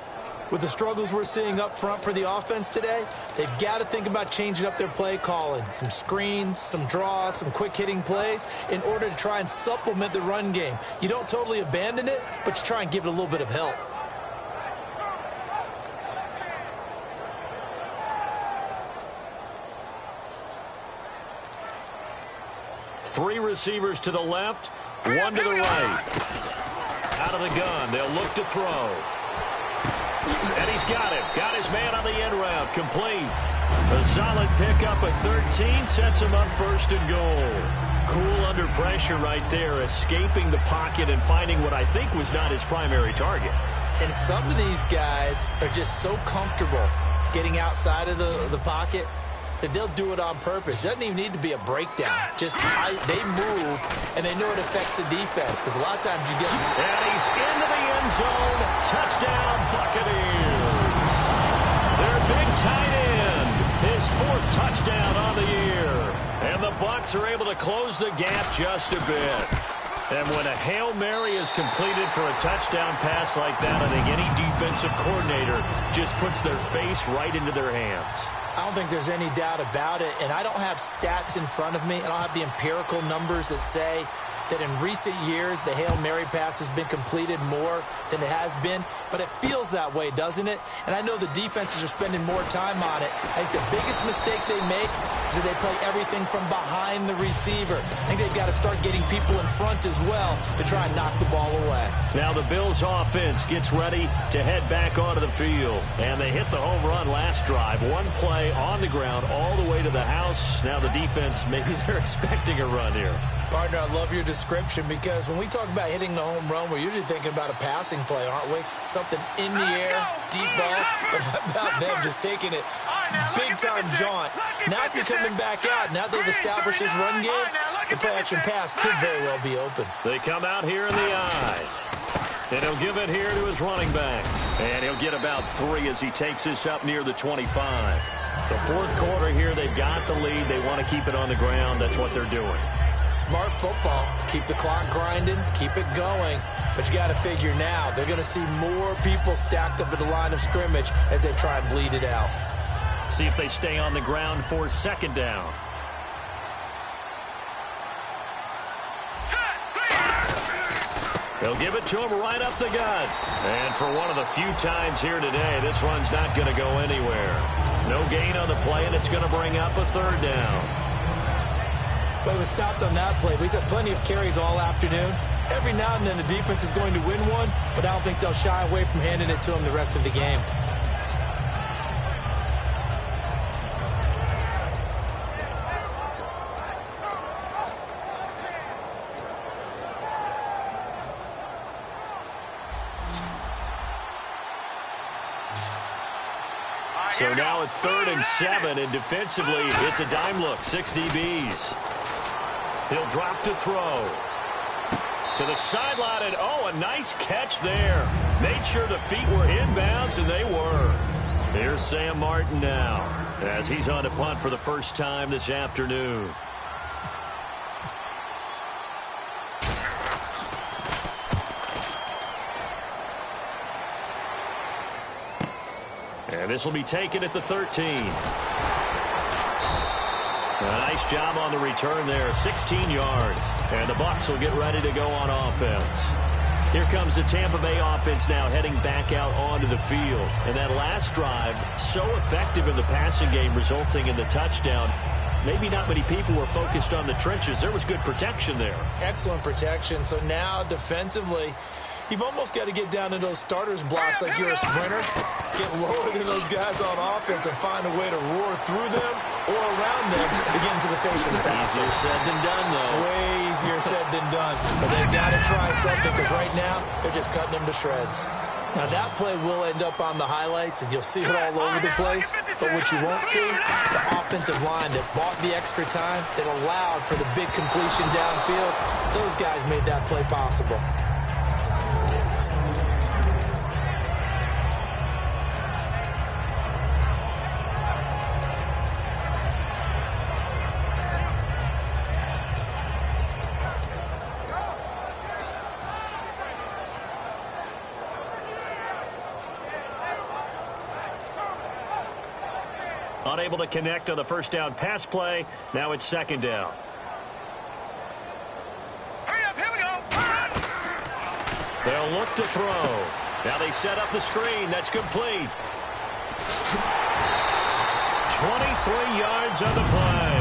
With the struggles we're seeing up front for the offense today, they've got to think about changing up their play calling. Some screens, some draws, some quick-hitting plays in order to try and supplement the run game. You don't totally abandon it, but you try and give it a little bit of help. Three receivers to the left, one to the right. Out of the gun, they'll look to throw. And he's got it. Got his man on the end route, complete. A solid pickup at 13 sets him up first and goal. Cool under pressure right there, escaping the pocket and finding what I think was not his primary target. And some of these guys are just so comfortable getting outside of the pocket that they'll do it on purpose. It doesn't even need to be a breakdown. Just they move, and they know it affects the defense, because a lot of times you get... And he's into the end zone. Touchdown, Buccaneers. Their big tight end. His fourth touchdown on the year. And the Bucs are able to close the gap just a bit. And when a Hail Mary is completed for a touchdown pass like that, I think any defensive coordinator just puts their face right into their hands. I don't think there's any doubt about it, and I don't have stats in front of me. I don't have the empirical numbers that say that in recent years the Hail Mary pass has been completed more than it has been, but it feels that way, doesn't it? And I know the defenses are spending more time on it. I think the biggest mistake they make is that they play everything from behind the receiver. I think they've got to start getting people in front as well to try and knock the ball away. Now the Bills offense gets ready to head back onto the field, and they hit the home run last drive. One play on the ground all the way to the house. Now the defense, maybe they're expecting a run here. Partner, I love your description, because when we talk about hitting the home run, we're usually thinking about a passing play, aren't we? Something in the air, deep ball, but how about them just taking it big-time jaunt? Now if you're coming back out, now they've established this run game, the play-action pass could very well be open. They come out here in the eye. And he'll give it here to his running back. And he'll get about 3 as he takes this up near the 25. The fourth quarter here, they've got the lead. They want to keep it on the ground. That's what they're doing. Smart football. Keep the clock grinding, keep it going. But you got to figure now, they're going to see more people stacked up at the line of scrimmage as they try and bleed it out. See if they stay on the ground for second down. They'll give it to him right up the gut. And for one of the few times here today, this run's not going to go anywhere. No gain on the play, and it's going to bring up a third down. But it was stopped on that play. We've had plenty of carries all afternoon. Every now and then the defense is going to win one, but I don't think they'll shy away from handing it to him the rest of the game. So now it's 3rd and 7, and defensively, it's a dime look, 6 DBs. He'll drop to throw. To the sideline, and oh, a nice catch there. Made sure the feet were inbounds, and they were. Here's Sam Martin now, as he's on to punt for the first time this afternoon. And this will be taken at the 13. A nice job on the return there, 16 yards. And the Bucs will get ready to go on offense. Here comes the Tampa Bay offense now heading back out onto the field. And that last drive, so effective in the passing game, resulting in the touchdown. Maybe not many people were focused on the trenches. There was good protection there. Excellent protection. So now defensively, you've almost got to get down to those starters blocks like you're a sprinter. Get lower than those guys on offense and find a way to roar through them or around them to get into the face of the passer. Easier said than done, though. Way easier said than done. But they've got to try something because right now they're just cutting them to shreds. Now that play will end up on the highlights and you'll see it all over the place. But what you won't see, the offensive line that bought the extra time, that allowed for the big completion downfield, those guys made that play possible. Unable to connect on the first down pass play. Now it's second down. Hurry up, here we go. They'll look to throw. Now they set up the screen. That's complete. 23 yards on the play.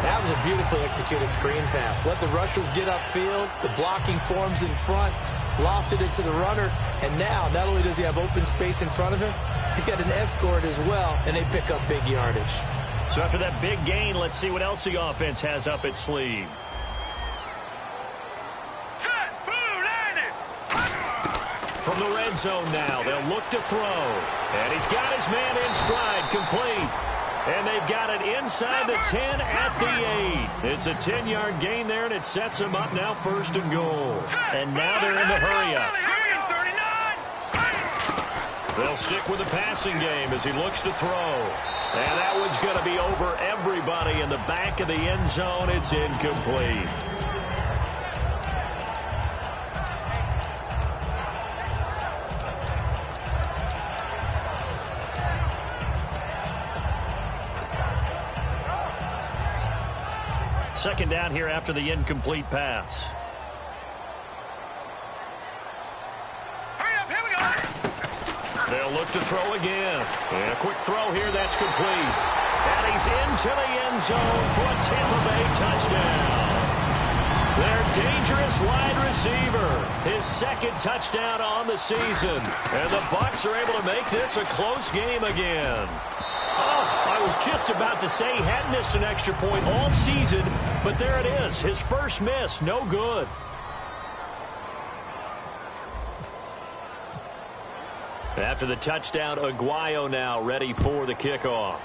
That was a beautifully executed screen pass. Let the rushers get upfield. The blocking forms in front. Lofted it to the runner. And now, not only does he have open space in front of him, he's got an escort as well, and they pick up big yardage. So after that big gain, let's see what else the offense has up its sleeve. Set, blue, landed. From the red zone now, they'll look to throw. And he's got his man in stride, complete. And they've got it inside the 10 at the 8. It's a 10-yard gain there, and it sets them up now first and goal. And now they're in the hurry-up. They'll stick with the passing game as he looks to throw. And that one's going to be over everybody in the back of the end zone. It's incomplete. Second down here after the incomplete pass. Hurry up, here we go. They'll look to throw again. And a quick throw here, that's complete. And he's into the end zone for a Tampa Bay touchdown. Their dangerous wide receiver, his second touchdown on the season. And the Bucs are able to make this a close game again. Oh, I was just about to say he hadn't missed an extra point all season, but there it is, his first miss, no good. After the touchdown, Aguayo now ready for the kickoff.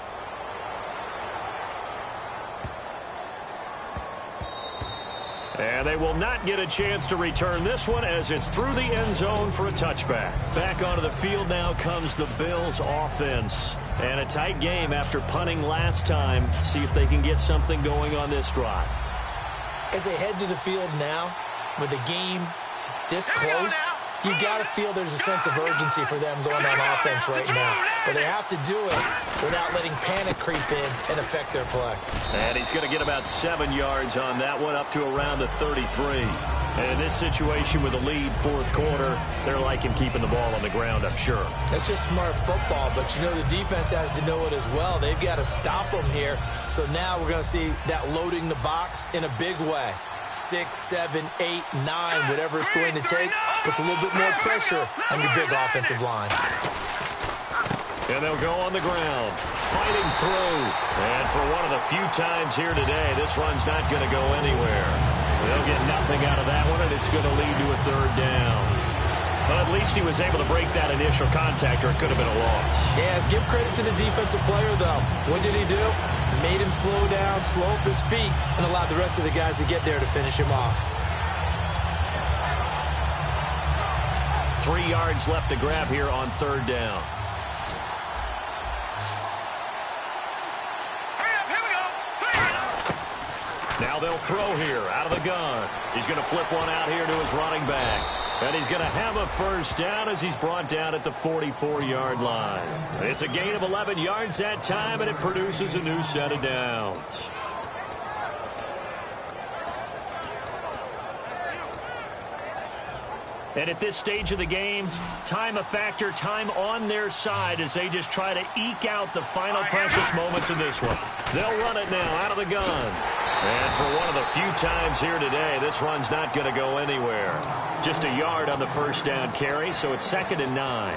And they will not get a chance to return this one as it's through the end zone for a touchback. Back onto the field now comes the Bills offense. And a tight game after punting last time. See if they can get something going on this drive. As they head to the field now, with the game this close, you've got to feel there's a sense of urgency for them going on offense right now. But they have to do it without letting panic creep in and affect their play. And he's going to get about 7 yards on that one, up to around the 33. And in this situation with a lead fourth quarter, they're liking keeping the ball on the ground, I'm sure. That's just smart football, but you know the defense has to know it as well. They've got to stop them here. So now we're going to see that loading the box in a big way. 6, 7, 8, 9, whatever it's going to take, puts a little bit more pressure on your big offensive line. And they'll go on the ground, fighting through. And for one of the few times here today, this run's not going to go anywhere. They'll get nothing out of that one, and it's going to lead to a third down. But at least he was able to break that initial contact, or it could have been a loss. Yeah, give credit to the defensive player, though. What did he do? Made him slow down, slow up his feet, and allowed the rest of the guys to get there to finish him off. 3 yards left to grab here on 3rd down. Now they'll throw here out of the gun. He's going to flip one out here to his running back. And he's going to have a 1st down as he's brought down at the 44-yard line. It's a gain of 11 yards that time, and it produces a new set of downs. And at this stage of the game, time a factor, time on their side as they just try to eke out the final precious moments in this one. They'll run it now out of the gun. And for one of the few times here today, this run's not going to go anywhere. Just a yard on the 1st down carry, so it's 2nd and 9.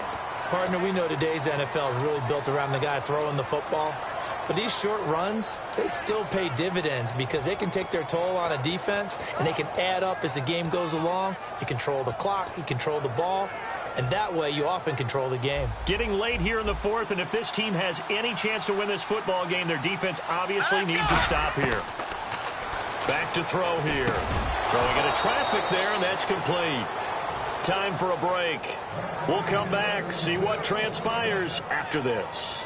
Partner, we know today's NFL is really built around the guy throwing the football. But these short runs, they still pay dividends because they can take their toll on a defense, and they can add up as the game goes along. You control the clock, you control the ball, and that way you often control the game. Getting late here in the 4th, and if this team has any chance to win this football game, their defense obviously needs a stop here. Back to throw here. Throwing into traffic there, and that's complete. Time for a break. We'll come back, see what transpires after this.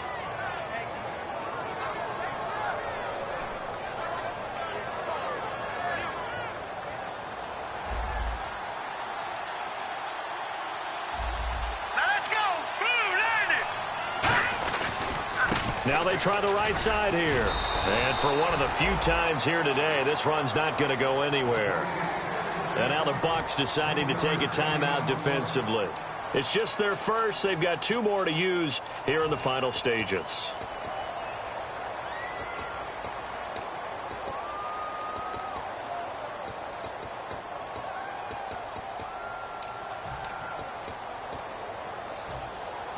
Now they try the right side here. And for one of the few times here today, this run's not going to go anywhere. And now the Bucs deciding to take a timeout defensively. It's just their first. They've got 2 more to use here in the final stages.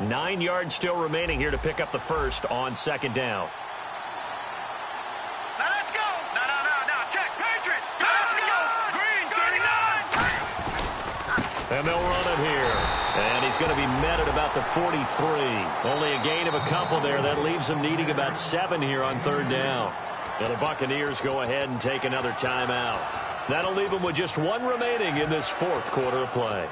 Nine yards still remaining here to pick up the 1st on 2nd down. Now let's go. No. Check. Patriot. Let's go. Green, 39. And they'll run it here. And he's going to be met at about the 43. Only a gain of a couple there. That leaves them needing about 7 here on 3rd down. Now the Buccaneers go ahead and take another timeout. That'll leave them with just 1 remaining in this 4th quarter of play.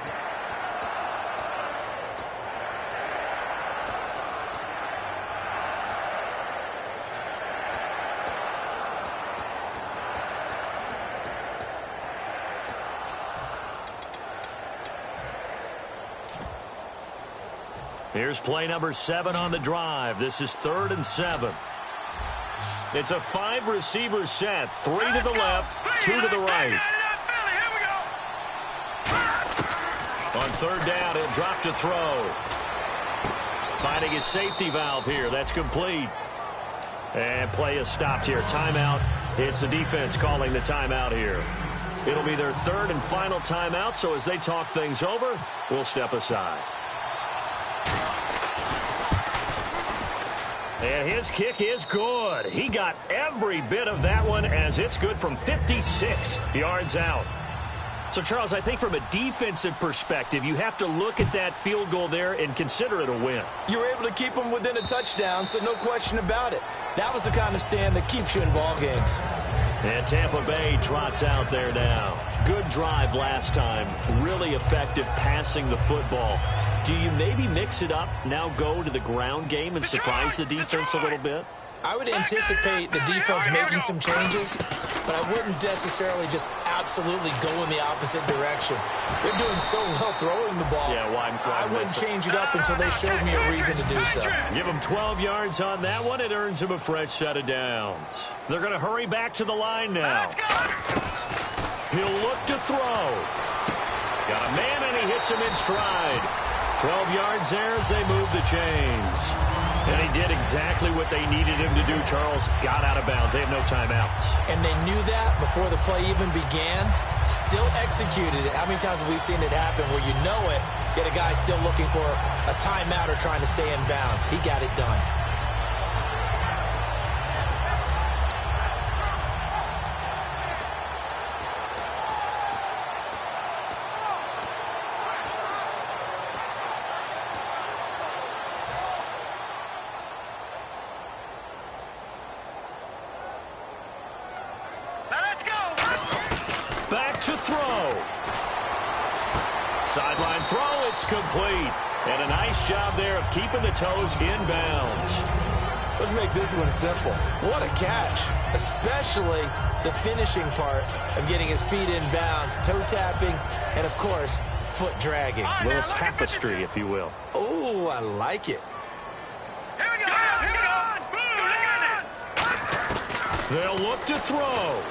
Here's play number 7 on the drive. This is 3rd and 7. It's a 5-receiver set. 3 to the left, 2 to the right. On 3rd down, he'll drop to throw. Finding his safety valve here. That's complete. And play is stopped here. Timeout. It's the defense calling the timeout here. It'll be their 3rd and final timeout, so as they talk things over, we'll step aside. And his kick is good. He got every bit of that one as it's good from 56 yards out. So, Charles, I think from a defensive perspective, you have to look at that field goal there and consider it a win. You were able to keep them within a touchdown, so no question about it. That was the kind of stand that keeps you in ball games. And Tampa Bay trots out there now. Good drive last time. Really effective passing the football. Do you maybe mix it up, now go to the ground game and surprise the defense a little bit? I would anticipate the defense making some changes, but I wouldn't necessarily just absolutely go in the opposite direction. They're doing so well throwing the ball. Yeah, why I wouldn't change it up until they showed me a reason to do so. Give him 12 yards on that one. It earns him a fresh set of downs. They're going to hurry back to the line now. He'll look to throw. Got a man, and he hits him in stride. 12 yards there as they move the chains. And he did exactly what they needed him to do, Charles. Got out of bounds. They have no timeouts. And they knew that before the play even began. Still executed it. How many times have we seen it happen where you know it, yet a guy still looking for a timeout or trying to stay in bounds? He got it done. Sideline throw, it's complete. And a nice job there of keeping the toes in bounds. Let's make this one simple. What a catch, especially the finishing part of getting his feet in bounds, toe tapping, and of course, foot dragging. A little tapestry, if you will. Oh, I like it. Here we go. Here we go. They'll look to throw.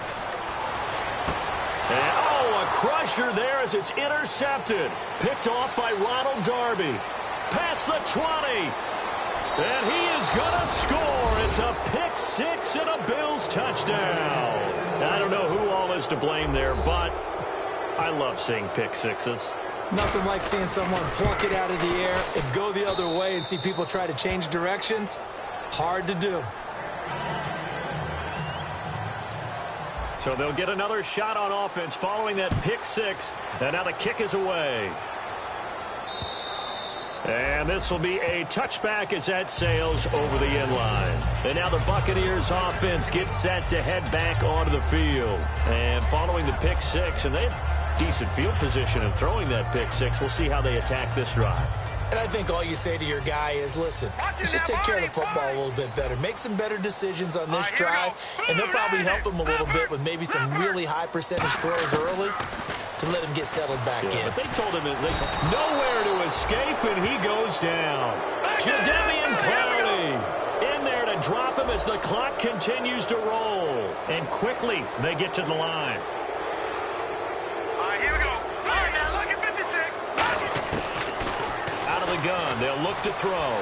And, oh, a crusher there as it's intercepted. Picked off by Ronald Darby. Past the 20. And he is going to score. It's a pick six and a Bills touchdown. I don't know who all is to blame there, but I love seeing pick sixes. Nothing like seeing someone pluck it out of the air and go the other way and see people try to change directions. Hard to do. So they'll get another shot on offense following that pick six. And now the kick is away. And this will be a touchback as that sails over the end line. And now the Buccaneers offense gets set to head back onto the field. And following the pick six, and they have decent field position in throwing that pick six. We'll see how they attack this drive. And I think all you say to your guy is, listen, let's just take care of the football a little bit better. Make some better decisions on this drive, and they'll probably help him a little bit with maybe some really high percentage throws early to let him get settled back in. But they told him nowhere to escape, and he goes down. Jadeveon Clowney in there to drop him as the clock continues to roll. And quickly, they get to the line. Here we go. All right, now look at 56. Out of the gun, they'll look to throw.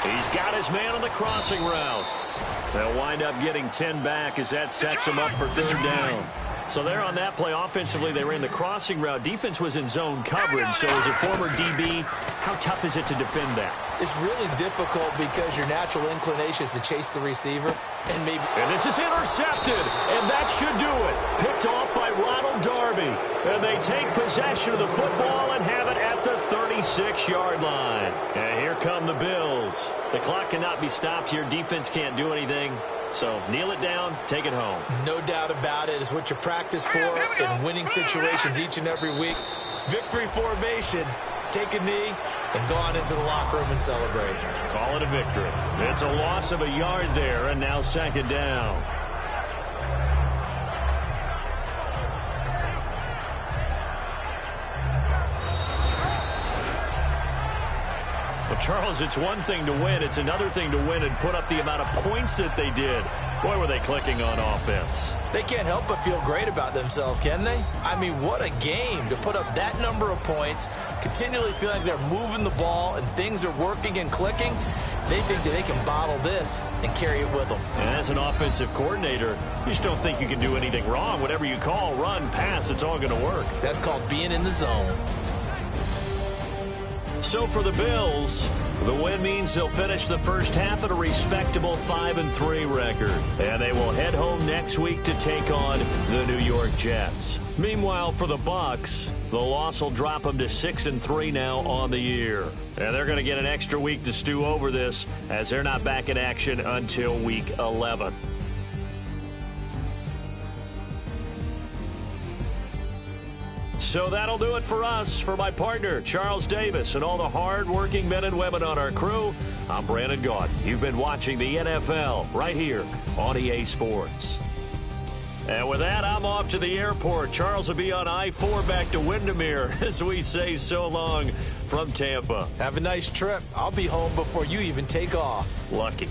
He's got his man on the crossing route. They'll wind up getting 10 back as that sets him up for third down. So there on that play, offensively, they ran the crossing route. Defense was in zone coverage, so as a former DB, how tough is it to defend that? It's really difficult because your natural inclination is to chase the receiver. And this is intercepted, and that should do it. Picked off by Ronald Darby. And they take possession of the football and have it at the 36-yard line. And here come the Bills. The clock cannot be stopped here. Defense can't do anything. So kneel it down, take it home. No doubt about it. It's what you practice for in winning situations each and every week. Victory formation. Take a knee and go on into the locker room and celebrate. Call it a victory. It's a loss of a yard there, and now second down. Well, Charles, it's one thing to win. It's another thing to win and put up the amount of points that they did. Boy, were they clicking on offense. They can't help but feel great about themselves, can they? I mean, what a game to put up that number of points, continually feel like they're moving the ball and things are working and clicking. They think that they can bottle this and carry it with them. And as an offensive coordinator, you just don't think you can do anything wrong. Whatever you call, run, pass, it's all going to work. That's called being in the zone. So for the Bills, the win means they'll finish the first half at a respectable 5-3 record. And they will head home next week to take on the New York Jets. Meanwhile, for the Bucs, the loss will drop them to 6-3 now on the year. And they're going to get an extra week to stew over this as they're not back in action until week 11. So that'll do it for us. For my partner, Charles Davis, and all the hard-working men and women on our crew, I'm Brandon Gaudin. You've been watching the NFL right here on EA Sports. And with that, I'm off to the airport. Charles will be on I-4 back to Windermere as we say so long from Tampa. Have a nice trip. I'll be home before you even take off. Lucky.